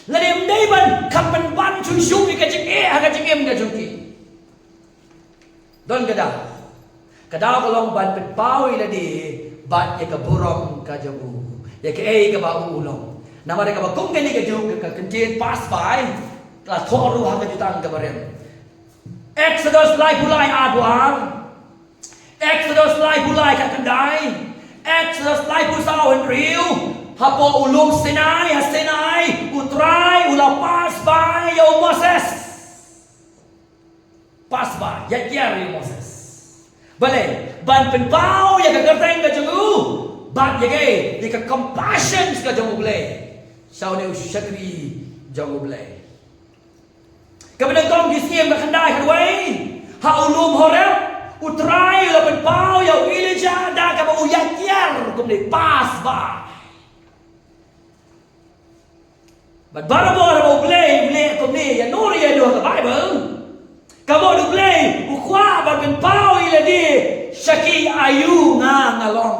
Lade mdai ban kampan ban chu shu ke jing ha jing em ga jungki. Don kada. Kada kolong ban pen pau iladi ban ye ka burong ka jabu. Ye ke ka ba ulong. Nama ka ba kung kani ka jung ka kentin pass by. Kala thoru ha ka jutang ka barem. Exodus lai pulai aduan. Exodus lai pulai kat kendai. Exodus lai pusau en riu. Hapo ulung Sinai, Sinai, utrai, ula pas by yo Moses. Pas by, ya yo Moses. Bale, ban pen pau ya ka gerteng ka jengu. Ban ya ke, ya ka compassion ka jengu bale. Sau ne usyakri jengu bale. Kemudian kong gisiem ka kendai kadwai. Ha ulum horep. Utrai la pen pau ya Elijah da ka ba uyakiar kum ni pas ba. But barabo play kum ni ya nuri ya do ka Bible. Kamo do play ukwa ba pen pau ila di Shaki ayu nga ngalong.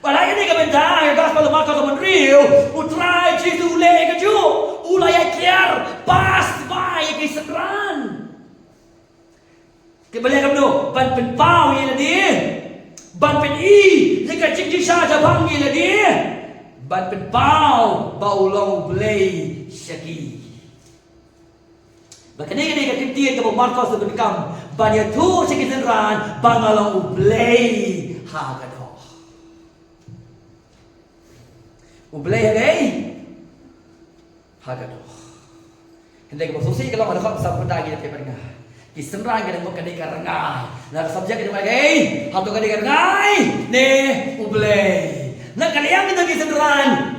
Palagi ni ka benta ya gospel Marcos ka Rio utrai jitu le ka ju ulaya kiar pas ba ya kisran. Kembali kamu do, ban pen pau ye ladi, ban pen i, jika cing sha jabang ye ladi, ban pen pau baulong blay syaki. Bahkan ini kita tiada kamu Marcos tu berkam, ban ya tu syaki senran, ban along blay hagado. Ublay hagai, hagado. Hendak kamu susi kalau ada kau sampai lagi di perengah. Kisenrang kada mo kadi karangai. Na subject kada magay. Hato kadi karangai. Ne ublay. Na kaniyang ito kisenrang.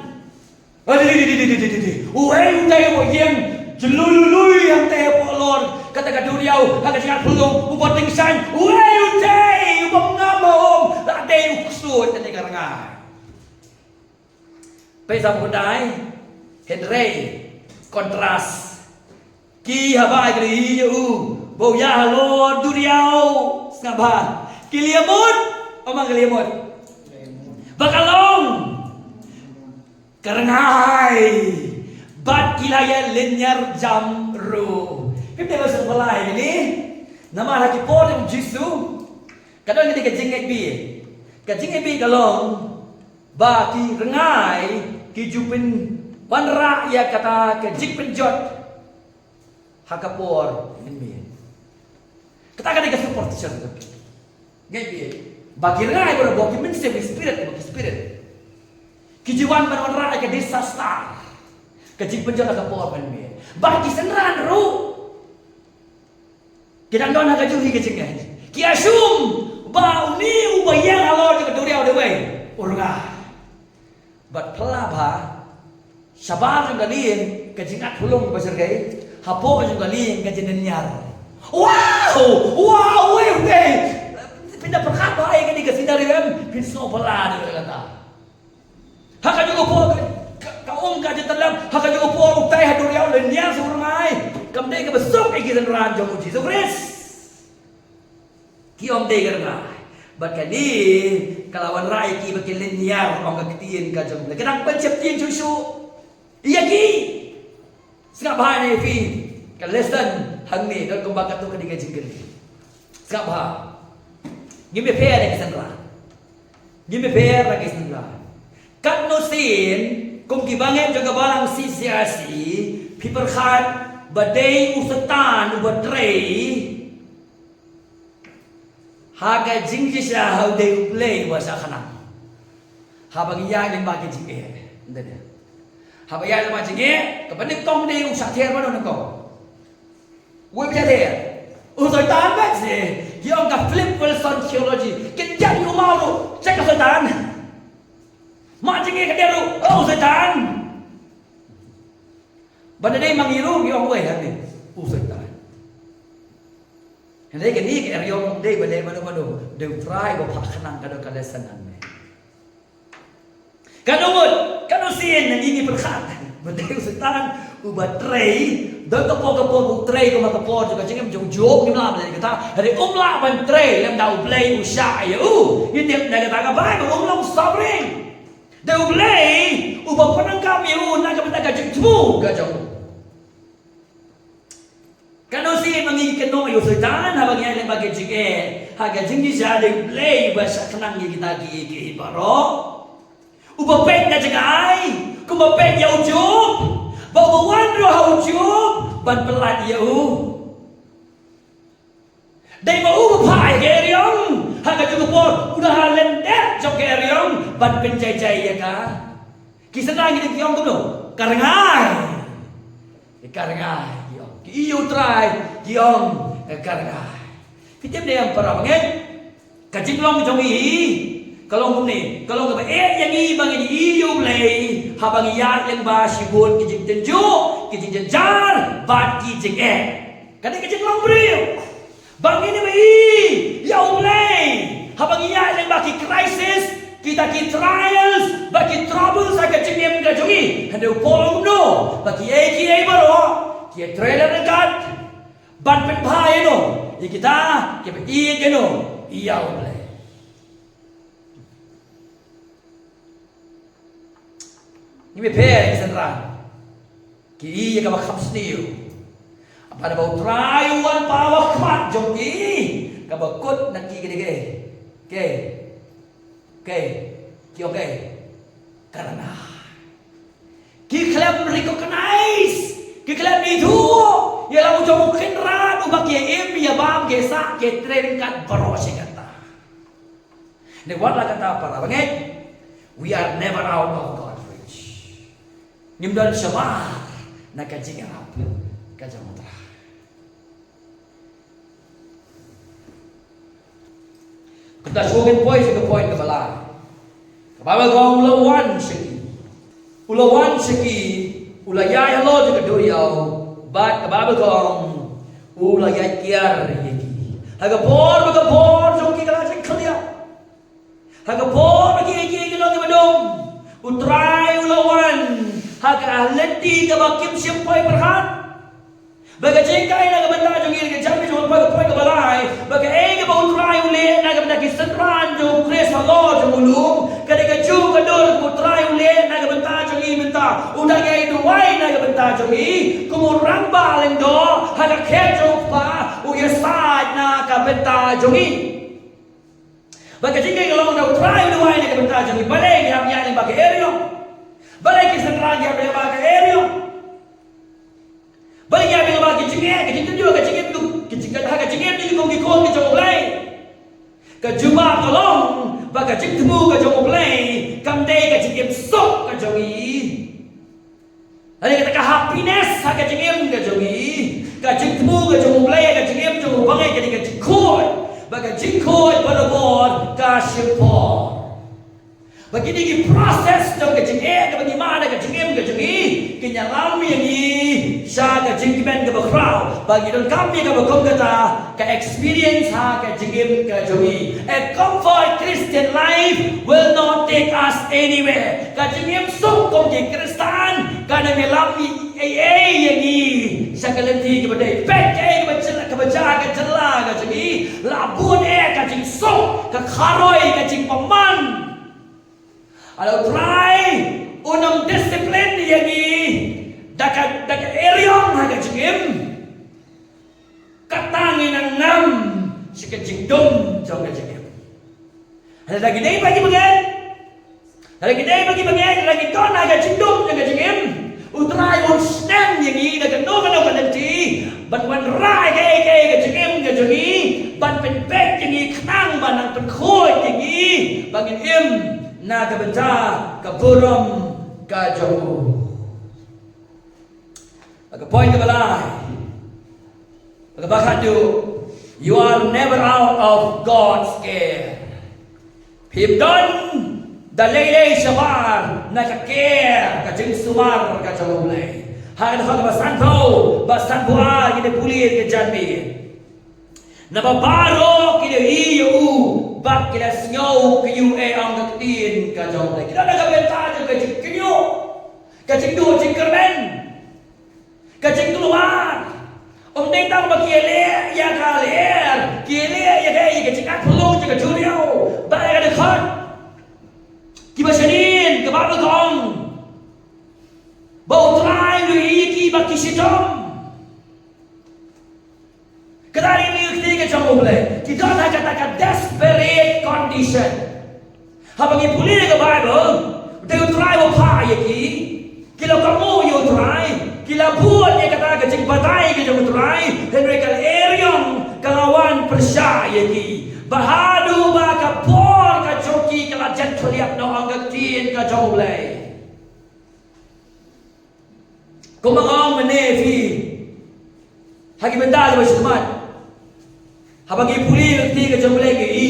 Uhay tayo mo yang jeluluy ang tayo po Lord. Kata kaduriyaw ang kasikat pulong upating san. Uhay tayo ubang ngamahom. Latay uksud kadi karangai. Pesa mo dai. Henry kontras. Ki habay kadi u. Bau ya Lord duriau ngabah kiliamut omang kiliamut bakalong karangai bat kilaya lenyar jamru kita bahasa Malay ini nama lagi por yang jisu kadang kita kejinget bi kalong ba ki rengai ki jupin wanra ya kata kejik penjot hakapor ini katakan dia support siya. Ngayon, bagi rai ko bagi mense spirit bagi spirit. Kijiwan panwan rai ka disaster. Kajing penjara ka po man mi. Bagi senran ru. Kidang don ka juhi kajing nga. Ki asum ba uni ubayang alor ka duriaw de way. Urga. But pelaba sabar yung galin kajing at hulong basir kay. Hapo yung galin kajing nyar. Wow, okay. Pindah perkata ay kani kasinari kan pinso pala ni kata. Haka juga po kaum ka jetalam haka juga po utay haduriaw lenya surmai. Kamdai ka besok ay kisan ranjo mo Jesus Christ. Kiom day karna. Bat kani kalawan rai ki bakin lenya ang kakitin ka jom. Kadang penciptiin susu. Iya ki. Singap bahane fi. Lesson hang ni don kumbakat tu kadi gajing geli. Singap bah. Give me fair lagi sendra. Give me fair lagi sendra. Kat no sin kung gibangen jaga barang sisiasi people khat badai usatan ubadrei haga jingji sa how they play wasa kanang. Habang iya ling bagi jinge. Ndede. Habang iya ling bagi jinge kapanik tong dei usather mano nako. Woi bisa deh, usai tahan baik sih. Dia orang flip Wilson theology. Kita yang mau tu, cek usai tahan. Macam ni kita tu, usai tahan. Benda ni mengiru dia orang wei hari usai tahan. Hendak ni kita yang dia benda mana dia try bapak kenang kado kalesan ni. Kado mud, kado sin ni perkat. Benda usai tahan. ubat tray dan kepo tray ko makapo juga cingem jog ni mlam dari kata hari umla ban tray lam dau play usha ya yitip na kata ka ba umla sabring dau play uba penangkam ya na ka benda ka jengmu ka jong kano si mangikan no yo setan habang yan bagi jige haga jingi jade play basa kenang kita ki baro uba pek na jagai kuma pek ya ujub bawa wandro ha ujub ban pelat ya dai mau pai geriong haga juga por udah lendet jok geriong ban penjai ya ka kisana gini kiong kuno karengai kiong iyo try kiong karengai fitem de yang para banget kajinglong jongi kalau ke yang ibang ini iyo play habang iya yang basibun kijing tenjo kijing jenjar bat kijing kadang kijing long brio bang ini iya play habang iya yang baki crisis kita ki trials baki troubles agak cengem gajongi hande upolong no baki eki baro ki trailer dekat ban pen bahaya no kita iya no iya play ini bepere kisanran ki iya ka makham sniu apa ada bau trayuan pawa kmat joki ka bakut nak ki gede ki oke karena ki klem recognize ki klem itu ya lamu jomo kenran ubak ya ya bam gesa ke training kat barose kata ne wala kata para banget we are never out of God nimdan syamar na kajing arap kajang mutra kita sugen poin ke poin ke bala kababa ko ulawan seki ulaya hello ke duriau bat kababa ko ulaya kiar yeki haga por joki kala sek khalia haga por ki lo ke badom utrai ulawan haga leti ka bakim simpai perhat baga jengkai na benda jongir ke jambi jong poi ke balai baga ege ba utrai ule na benda ki senran jo kres halo jo mulum kade ka ju ka dor utrai ule na benda jongi benda udah ge duai na benda jongi kumurang baleng do haga khe jo pa u ye sai na ka benda jongi baga jengkai kalau na utrai duai na benda jongi baleng yang yang baga erio balai kisan raja bela bagi area balai ya bela bagi jingek kita juga jingek tu kita harga jingek ni kau kau kita mulai kejuba tolong bagi jingmu kita mulai kamdai kita jingek sok kita jongi hari kita happiness harga jingek kita jongi jingmu kita mulai kita jingek kita bangai kita jingkoi bagi jingkoi berbuat kasihpor begini ki proses jong kecing ke bagaimana kecing kenyalami yang ni sya kecing ben ke bakrau bagi don kami ke bakom kata ke experience ha kecing ke jongi a comfort Christian life will not take us anywhere kecing sok kong ke Kristen kana melami yang ni sya kalenti ke badai pek ke bacela ke baca ke jela kecing labun kecing sok ke kharoi kecing paman kalau try unang disiplin yang ni dakat eriong haga jingim katangin ang nam si kajingdom jong kajingim ada lagi day bagi bagian lagi ton haga jingdom jong kajingim utray on stem yang ni dakat no kan nanti ban wan rai ke kajingim kajongi ban penpek yang ni knang ban ang penkhoi yang ni bangin im na kabenta kaburom kajomu aga point ke balai aga bakadu you are never out of God's care himdon dalay shabar na care ka jing sumar ka jomulay hagan ka basan po gine pulir ke janmi nababaro kine iyo bak kila snyaw kayu ang kaktin ka jong lay kita nagabenta ka jing kinyo ka jing do jing kerben Kajing keluar. Om tentang bakiele ya kaler, kiele ya kayak kajing pelong jaga juriau, bayar ada khot. Kibasanin kebab kong. Bau try lu iki baki sitom. Kadari ni ketiga jam boleh. Kita nak katakan desperate condition. Habang ipuli ke Bible, dia try apa ya ki? Kila kamu yo try, kila buat dia kata kajing batai ke jam try, Henry kal eriong kawan percaya ki. Bahadu ba kapor ka joki kala jet liap no angkat tin ka jam boleh. Kumang menevi. Hagi benda le semat. Habang ipuli ketiga jam boleh ke i,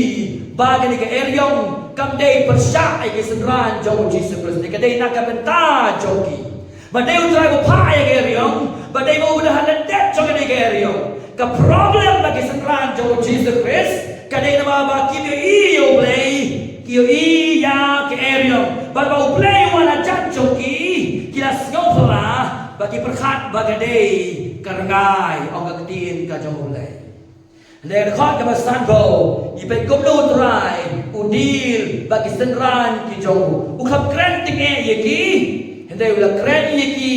bagai ni ke eriong kamdei percaya ke senran jauh Jesus Kristus ni kadai nak benta joki badai utrai upaya ke riong badai mau dah handet joki ke riong ke problem bagi senran jauh Jesus Kristus kadai nama baki iyo play kio iya ke riong bau play wala jan joki kila ngopla bagi perkhat bagadai karangai orang ketin ka jauh play Lek khot ke masan ko ipe kumlu trai udil bagi senran ki jong ukhap kren ting ye ki hende ula kren ye ki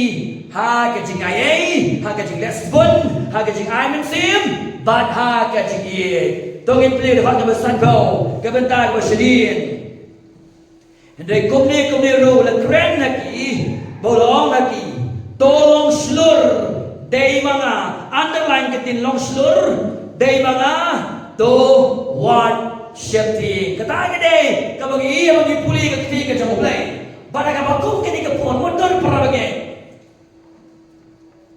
ha ke jing ai ha ke jing lesbon ha ke jing aimen sim bat ha ke jing ye tongin ple khot ke masan ko ke bentar ko sedin hende kumni ro ula kren na ki bolong na ki tolong slur dei manga underline ketin long slur Day mga to what shifting. Kata gede, kapag iya magipuli ka ketiga sa mulay. Para kapag kung kini ka po, motor para bagay.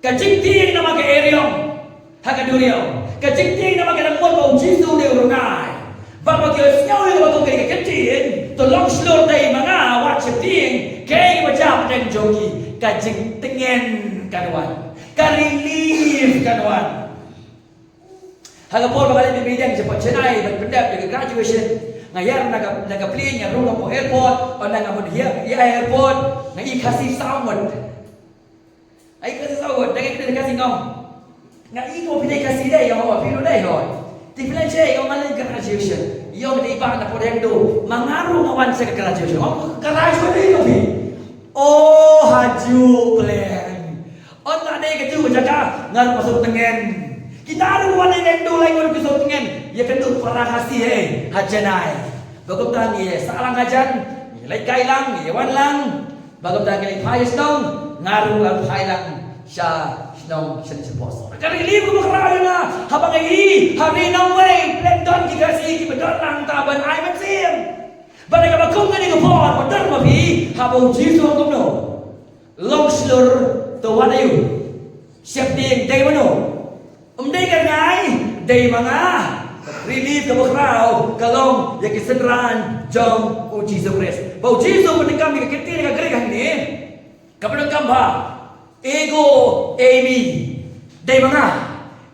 Kajingting na mga eryong, hakaduryaw. Kajingting na mga nangmon pa ujiso na urunay. Babag yung sinyaw yung mga kung kini ka katiin, tolong slur day mga what shifting, kaya majap ng jogi. Kajingtingen kanuan. Ka-relief kanuan. Hagapon bakal bibidang sa pagsanay magpendap dengan graduation ngayar naga-plane nga rong po airport o nangamon hiya airport nga ikasi sawod ay kasi sawod dagay kita kasi ngom nga iko pinay kasi day yung mga pilo day hoy ti plan siya yung maling graduation yung di iba na porendo mangaro nga wan sa graduation graduation day ko oh haju plan on na day kaju jaga ngar masuk tengen kita ada wan yang do lain wan kisau tengen ya kendu para kasih hajanai bagam tangi salang hajan lai kai lang ya wan lang bagam tangi phai stong ngaru ang phai lang sya stong sen sepos kari libu makrao na habang ai hari nang way plan don ki kasi ki bedon lang taban ai man sim balik ka kung ngani ko por modern mapi habang jisu ang kumno long slur to what are you shifting day mano Umday ka ngay, day mga relief ka makrao, kalong, yakisenran, jong, o Jesus Christ. Bau Jesus pun kami kekiti ka gerek ni, kapan kamba, ego, Amy, day mga,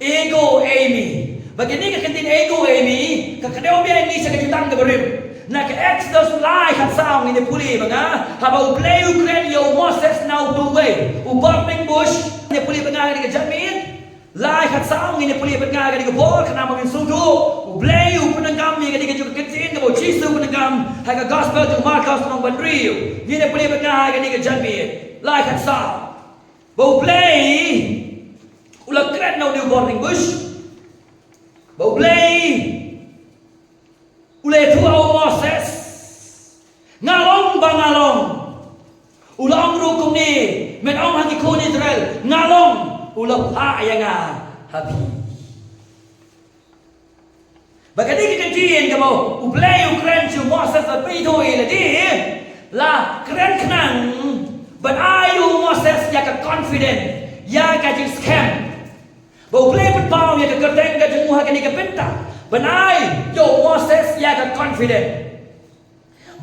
ego, Amy. Bagini kekentin ego, Amy, kakadeo biya ni sa kajutang ka berim. Na ke Exodus lai kat saung ini puli mga, habau play Ukraine yo Moses now buway, burning bush, ni puli mga ni kajamit. Lai kat saung ini puli bengar kadi kebor kena mamin sudu ubleyu penenggam ni kadi juga kecin kebo jisu penenggam hai ka gospel tu Markus nong bandriu ni ne puli bengar kadi kejambi lai kat saung bau play ulah keren nau new burning bush bau play ulah tua Moses ngalong bangalong ulang rukum ni men ong haki kun Israel ngalong ulah pa yang habi. Bagadi kita jian kamu ublay Ukraine tu Moses tapi itu iladi lah keren kenang. But ayu Moses ya ke confident ya ke jing scam. Ublay petpau ya ke kerteng ke jeng muha ke ni ke penta. But ay yo Moses ya ke confident.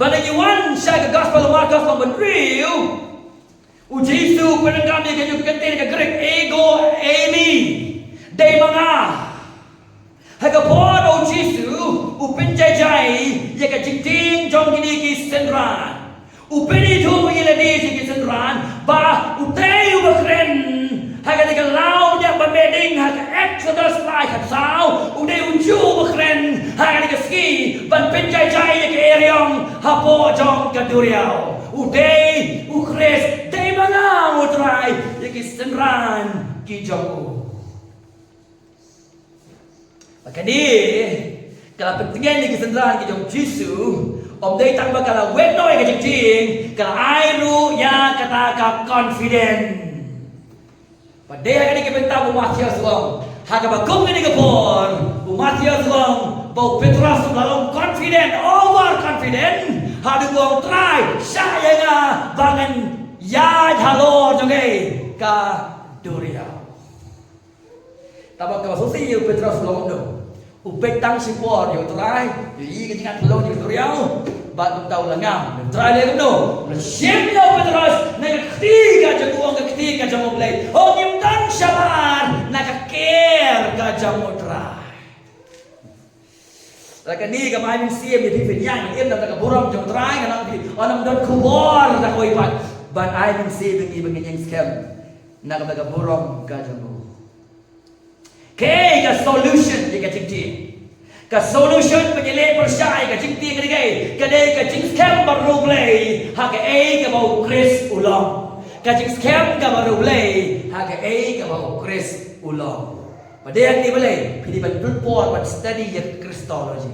But you want saya ke gospel Markus nomor 3 Ujisu penenggam ni kaju kentin ke Greek ego Amy day mga hagapon ujisu upinjajai ya ke jingting jong kini ki senran upini tu iladi ki senran ba utayu bakren Haka ni kalau dia berbeding haka Exodus lai kat sao udah uju bekren haka ni ski ban penjai-jai ke eriong hapo jong ke duriau udah ukres dai mana utrai yaki senran ki jong maka ni kalau pentingnya ni kesenderan ke jong Jisu om dai tang bakal wet noi ke jing kalau airu ya kata ka confident padahal kan kita bentang umatnya suang, hak bagong ini kepon, umatnya suang, bau Petrus lalu confident, over confident, hadu buang try, saya nga bangan ya halo juga ka duria. Tapi kalau sosial Petrus lalu do, upetang sipor yo try, jadi kejangan lalu yo duria. Ba't tahu langam, try lagi no. Siapa Petrus nak ketiga jagoan ketiga jamu play. Oh nyimtan sabar nak care jamu try. Lagi ni kemai siapa di pinjang ini nak burung jamu try kan nanti orang dah kubur nak kau ibat. But I can see begini yang scam nak burung jamu. Ke solution jika cik. Ka solution penyelek persyai ka cing ting kadai ka cing scam baru play ha ka ka bau Chris ulang ka cing scam ka baru play ha ka ka bau Chris ulang padahal ni boleh pilih betul pun buat study ya Christology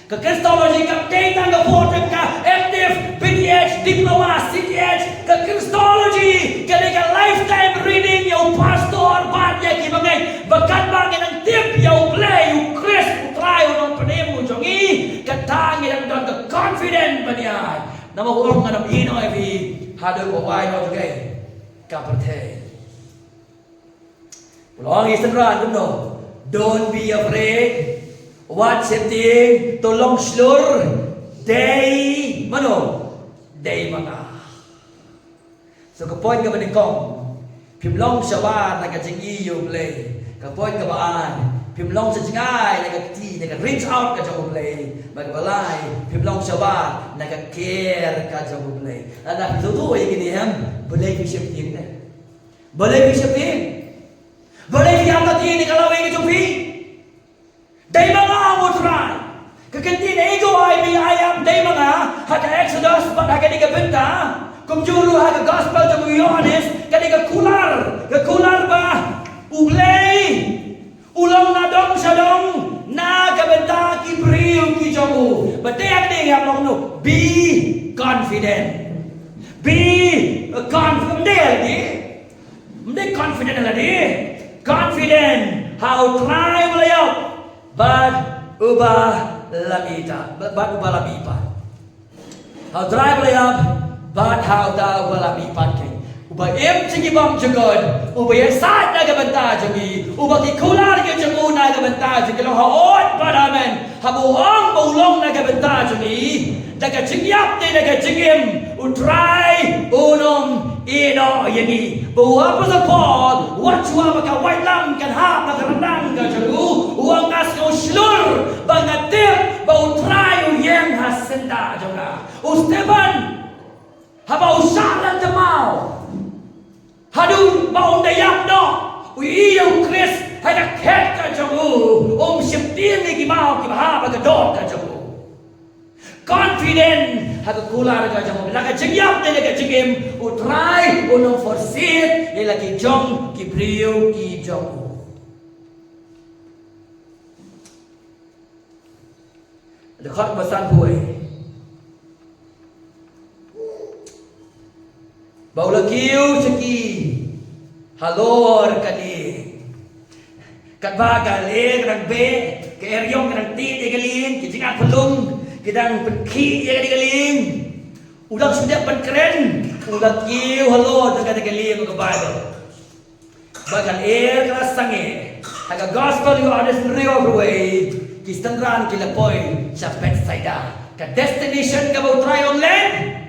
ka Christology ka tentang ka portal ka active PDH diploma CTH ka Christology ka lifetime reading ya pastor banyak ki bagai bakat bangin ang tip ya play you Chris try unong penemu jongi katangi dan don the confident banyai nama orang ngadam ino evi hadu bawai no juga kaperte ulang isenran no don't be afraid what setting tolong slur day mano day mga so kapoy ka banikong pimlong sabar na kajingi you play kapoy ka baan pimlong sa jingay nagakti nag-reach out ka sa play magbalay pimlong sabar nagka-care ka sa play anak tutuloy giniham balay bishopin na balay bishopin balay yamat ini kalaway ka jupi day mga amutran kakantin ego ay may ayam day mga haka Exodus pat haka di ka benta kumjuru haka gospel sa Yohanes kani ka kular ba ublay ulang nadong sadong na kabenta ki priyo ki jomu batek ding yang long no be confident confident lagi confident how try beliau but ubah lamipa how try beliau but how ta ubah lamipa ubah cigi bom jengod ubah saat naga benta jengi ubah ki kular ke jemu naga benta jengi lo haot padamen habuang baulong naga benta jengi daga jingyap ni daga jingim utrai unom ino yengi bawa apa Paul wachua maka wailam kan hap naga rendang ka jengu uang as ko slur bangatip bau trai uyeng hasenda jonga Stepan habau salan temau hadu bau dayap no uiu Chris hada ket ka jongu syeptin ni gimau ki bah bagadot ka jongu confident hadu kular ka jongu laga jengyap ni laga jengim utrai uno forsit ni lagi jong ki brio ki jongu dekat masan buai bau lakiu seki halor kani kat bagal rang be ke eryong rang ti de galin ki jingat pelung kidang penki ya di galin ulang sudah penkeren ulang kiu halor de galin ke bagal bagal kelas sange haga gospel you honest real way ki standran ki lapoy sa Bethsaida ka destination ka bau try on land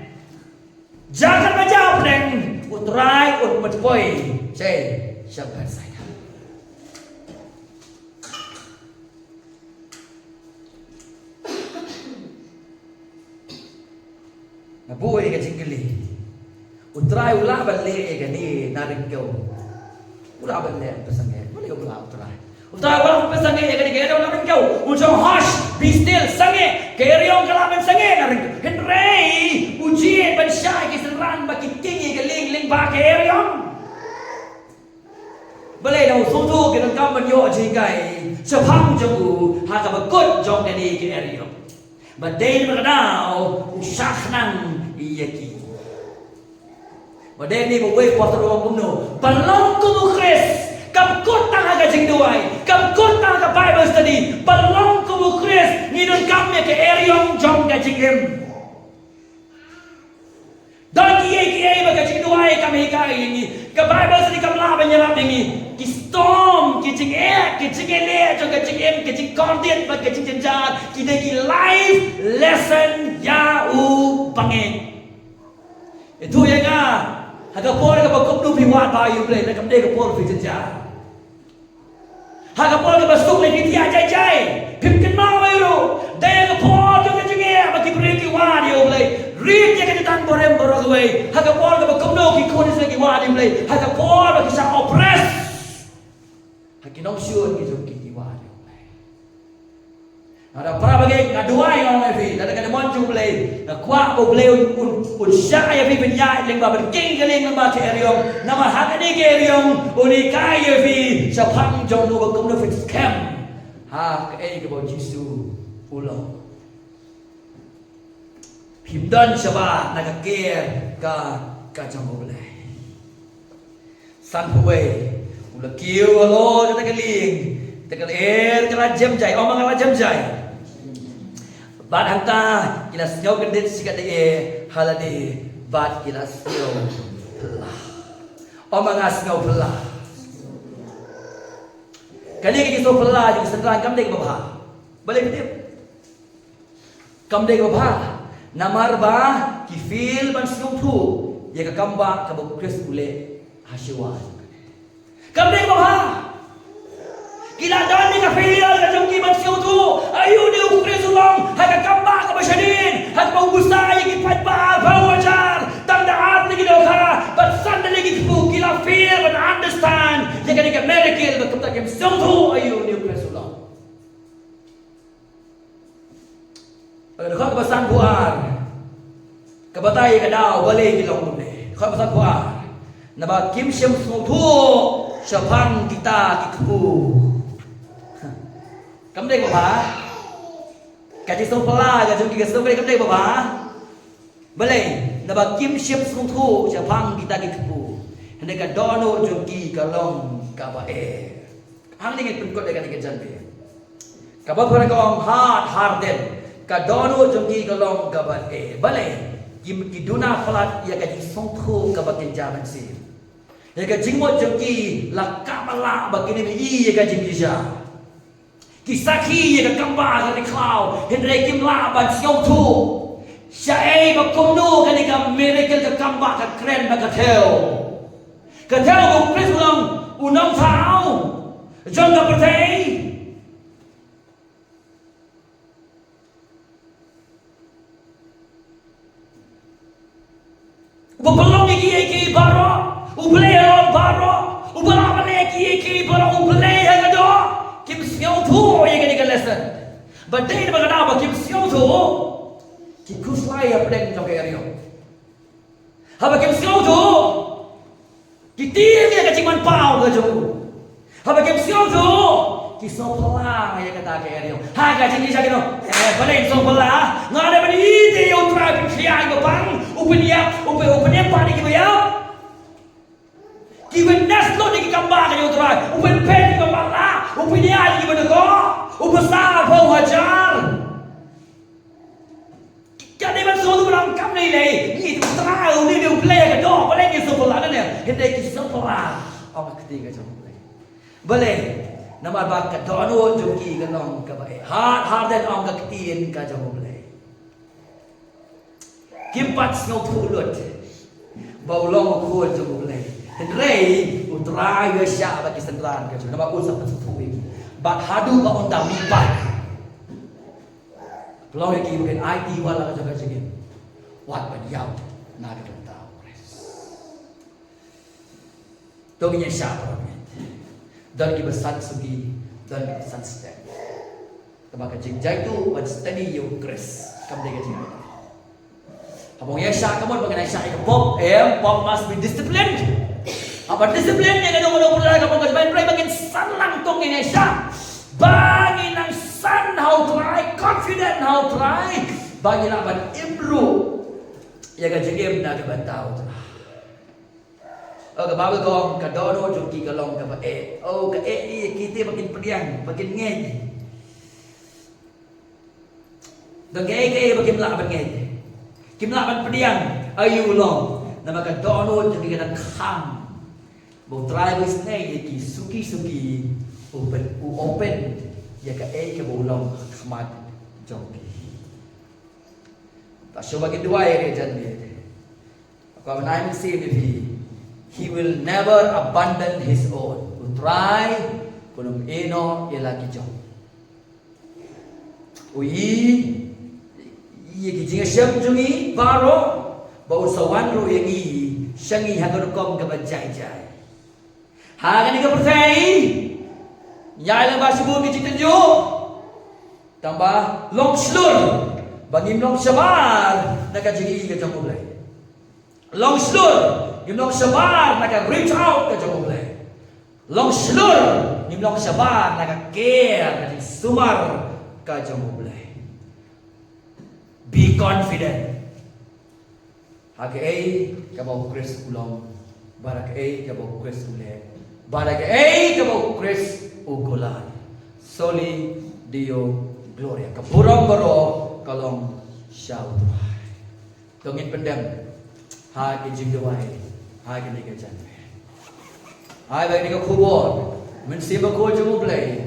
jangan menjawab neng utrai untuk poin saya siapa saya nabuhay ka jinggili utrai ulah balik ka ni narin kau Ula benda pesannya, boleh ulah utara. Utara ulah pesannya ya kali kaya orang kau, ucap hush, be still, sange, kaya orang kalaban sange naring. Henry, ujian bansyai kisenran baki tinggi keling ba kaya orang. Boleh dah suatu kita kamu yo jingkai, sepang jemu, haka berkut jong dari kaya orang. Badai berkenal, usah nang iyaki. Badai ni buat pasal orang kuno. Balong kumu Chris, kam kotang agak jingduai, kam kotang agak Bible study. Balong kumu Chris, ngidun kami ke eriong jom ke jingim. Dan kiai baga jingduai kami hikai ini. Ke Bible study kam lah menyerap ini. Ki storm, ki jingek, ki jingele, jom ke jingim, ki jing content, baga jing jenjat. Kita ki life lesson yau pangin. Itu yang Haka Paul ka bakup du piwat ba yu play na kam de ka Paul fi jenja. Haka Paul ka basuk le ki dia jai. Pim ken ma wa yu. De ka Paul ka jenge ba ki pre ki wa yu play. Read ya ka tan borem borok we. Haka Paul ka bakup no ki kon se ki wa yu play. Haka Paul ba ki sa oppress. Haki nong sure ki jom ki wa yu play. Ada para bagi ngaduai orang fi. Ada ka mon ju play. Na kwa bo play un syai fi penyai leng ba berking keling ba ke eriong. Nama hak ni ke eriong uni kai fi sapang jong nu ba kum no fi scam. Ha ke ai ke bo Jisu ulo. Himdan syaba na ka ker ka jong bo play. San huwe ula kiu lo ta keling. Ta keler kala jam jai omang kala jam jai. Bat hanta kila snow kendit sikat de halade bat kila snow pelah. Omang snow pelah. Kali ki snow pelah jadi sendran kam dek babha. Boleh betul. Kam dek babha. Namar ba ki feel ban snow tu. Ya ka kamba ka bo kris ule hasiwa. Kam dek babha. Kila dan ni ka failure ka jongki ban siu tu. Ayu ni ku kresulong haka kamba ka basyadin. Haka pangusay ki patba bawajar. Tandaan ni gido ka. But suddenly ki pu kila feel but understand. Ya ka miracle ba kumta kem siu tu ayu ni ku kresulong. Agar ka basan buar. Kabatay ka daw balik ilong ni. Ka basan buar. Naba kim siu tu syapang kita kiku. Kamu dek bapa, kaji song pela, kaji kita song kamu dek bapa, boleh, naba kim siap song tu, siapang kita kiku, hendak ka dono jongki kalong kabae, hang ni kita pun dekat dekat janbe, kabar pernah kau harden, ka dono jongki kalong kabae, boleh, kim kiduna pelat ia kaji song tu kabakin jaman si, ia kaji mo jongki lakapala begini ia kaji bisa. Kisaki yang kembang dari kau, Henry Kim Laban siau tu, syai berkumdu kan ikan miracle ke kembang ke keren berkatel, katel bukris ulang unang tahu, jangan percaya. Ubelong iki baro, ubelong baro, ubelong iki baro, ubelong ada. Kim siau tu yang kena lesson. Badai baga apa kim siau tu? Ki kuslai apa deng jong area. Haba kim siau tu? Ki tiang yang keciman pau ke jong. Haba kim siau tu? Ki sopla yang kata ke area. Ha kacing ni sakit no. Badai sopla. Ngada bani ide yang terapi siang bang. Upenya pani ki bayar. Ki wenas lo di kambang yang terapi. Upen pen kambang lah. Upenya lagi benda upasa pau hajar. Jadi masuk tu orang kam ni leh. Ni tu terang ni dia play ke dok. Boleh ni sebelah kan ya. Hendak kisah sebelah. Apa ketiga jom boleh. Boleh. Nama bakat dono joki kenong kabai. Hard dan ang ketiin ka jom boleh. Kimpat snow pulut. Baulong ko jom boleh. Henry utrai gesya bagi sendran ka jom. Nama usap sesuatu. Bat hadu ka undang lipat. Kalau yang kita mungkin IT wala ka jaga jengin. Wat badiyaw na ka tahu. Toginya siapa? dan ki besan sugi dan ki besan stand maka jing jai tu ban steady you Chris kam de jing abong ya sha kamon mengenai sha ke pop must be disciplined apa discipline yang ada pula kapong ka main pray bagin san lang tong ini sha bagi nang san how try confident how try bagi nak ban improve ya ka jing na ka ban tau ka Bible kong ka dono jong ki ka long ka ba ka ni kita makin pediang makin ngej dan gay makin la ban ngej kim la ban pediang ayu long na maka dono jong ki ka kham bo try with snake ki suki open ya ka ka bo long khmat jong ki ta show bagi dua ya jan ni ako man see he will never abandon his own. Try kunum eno ilaki jom. Iya kijinga syam jungi baro bau sawan ro yangi syangi hagar kom kabajai jai. Hagan ika percaya nyai lang basibu kijing tenju tambah long slur bangim long sabar nakajingi ka jom mulai. Long slur Nimlong sabar naka reach out ka jong mulai. Long slur nimlong sabar naka care ka sumar ka jong mulai. Be confident. Hage ka bau Chris ulong barak ka bau Chris ule barak ka bau Chris ugolan. Soli Dio Gloria ka burong baro kalong shout. Tongin pendem hage jingdawai hai cái này cái chân hai vậy này có khu bồn mình xem mà cô cho một play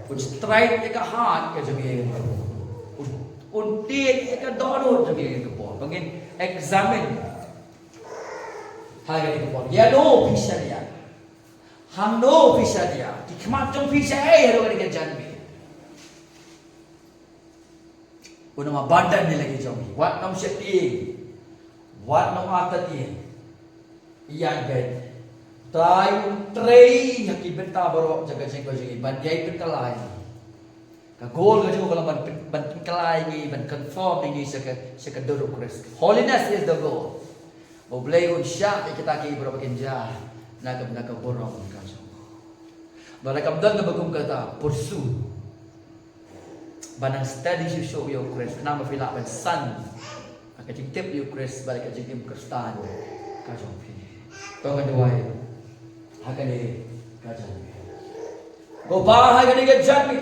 một strike cái hard cái chân này un tiết cái đó luôn chân này cái bồn bằng cái examine hai cái bồn ya no pisah dia ham no pisah dia di kemat trong pisah rồi cái chân này un nama badan ni lagi jom wat nam syati wat nam atati Iyan gay tayo tray yang kibenta baro jaga jeng jeng ban yai penkalai ka goal ka jo kalang ban penkalai ni ban conform ni sa duro Christ. Holiness is the goal. Mo blay un sya kita ki baro kenja naka borong ka jo balakam dan bagum kata pursue banang study show yo Christ nama fila ban san ka jing tip yo Christ balik ka jing Kristan ka jo Tolong doai, hakan ni kajan. Gopal hakan ni kajan ni.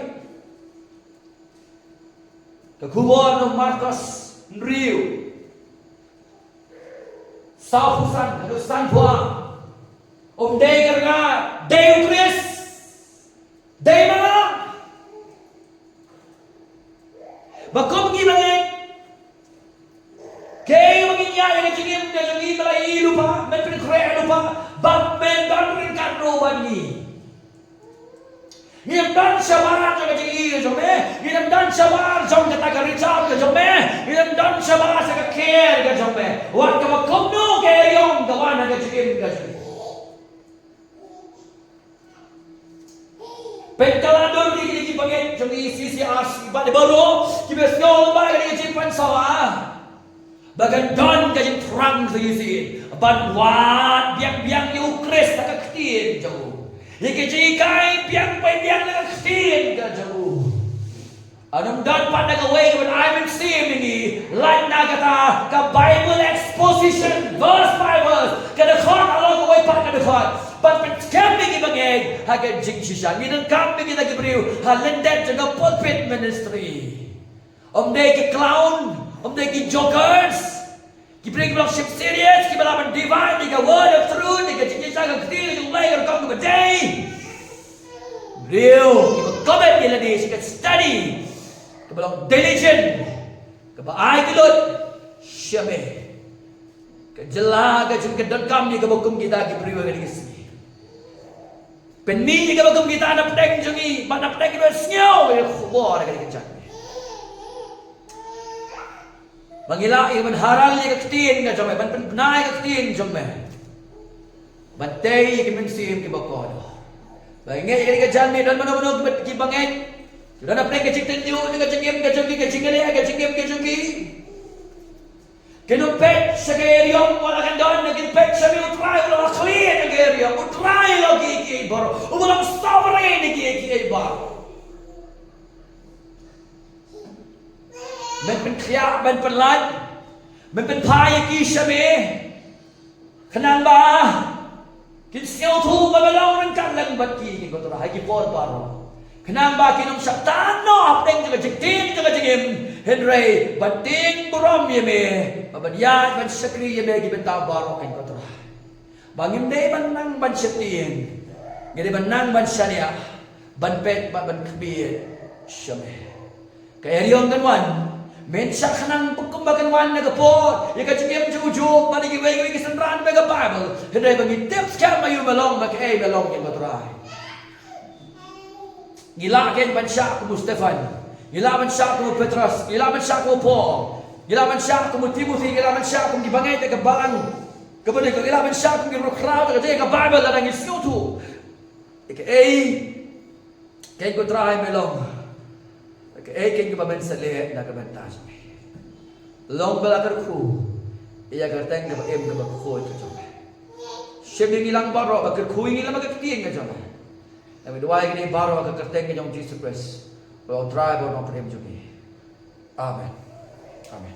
Kekuatan ng Marcos Rio, Saufusan, San Juan, Day kerana Day Chris, Day mana? Bakom gimana? Kaya mangyayari na chingim na yung ibalay lupa, may pinakreya lupa, bag men dan karuban ni. Hinamdan sabar sa kaching jome, hinamdan sabar sa katagaritsab ka jome, hinamdan sabar sa kakare ka jome. Wat ka magkumno kaya yung gawa na kaching ka jome. Pagkalador di kini pagit yung CCRC ba di baro, kibesyon ba kini kaching pansawa. Bagan don kajing terang seisin, ban wat biang yu Chris tak ketin jauh. Iki kai biang tak ketin ka jauh. Anam don pada kawai when I'm in sim ini, like nagata ka Bible exposition verse by verse. Kada khot along kawai pa kada khot. But when kami gibagay, hagan jing shisha. Minang kami ginagibriw, halendet jaga pulpit ministry. Day ki clown. Day ki jokers, ki bring block ship serious, ki balaban divine, ki word of truth, ki chikisa ka ktil, ki layer come to a day. Real, ki comment ki ladi, ki study, ki balang diligent, ki baay kilot, syame, ki jela, ki jum ki dotcom, ki bakum kita, ki priwa ki sini. Penmi ki bakum kita napdeng jungi, napdeng ki snyaw, ki khubor ki jan. Mangila iman haral ni kaktin ka jome, ban penai kaktin jome. Bantay ki mensim ki bakodo. Bangit kali ke jalmi dan mana-mana ki bangit. Sudah nak pergi ke tenju dengan cengim ke cengim ke cengim ke cengim ke cengim. Kenu pet segeriom wala kan don nagin pet sabi utray wala clear segeriom utray lagi ki baro. Ulang sovereign ki baro. Menเป็นขยะmenเป็นลัดmenเป็นพายกีชเมขนางบากินเสียวทูบาเล่ารังกันลังบัดกีกินก็ตัวให้กินปอดบาร์ขนางบากินองสัตานนอบเด้งจะกระจิกตีนจะกระจิกเอ็มเฮนรีบัดติงบรอมเยเมบัดยาบัดสกรีเยเมกินตาบาร์กินก็ตัวบางยิมเดบันนั่งบันสตีนเกดบันนั่งบันชาเนียบันเป็ดบันขบีชเมกเอริยองกันวันMensa kanang pagkumbagan wan nagapot. Ika chingim chujub. Manigi kisanran mega Bible. Hindi bagi tips ka mayu malong. Maki malong yung matray. Gilakin man siya kumu Stefan. Gilaman siya kumu Petros. Gilaman siya kumu Paul. Gilaman siya kumu Timothy. Gilaman siya kumu gibangay taga balang. Kemudian gilaman siya kumu girukraw. Taga Bible na nang isyutu. Ika kaya ko try malong. Kaya kababan sa lihat na kabantas mo. Long balakar ku, iya kerteng kabam kabakhoy ka jome. Siyempre nilang baro, magkakhuy nila magkakitiyeng ka jome. Namin duway ka ni baro, magkakerteng ka jome Jesus Christ. Well, try mo ng prem jome. Amen.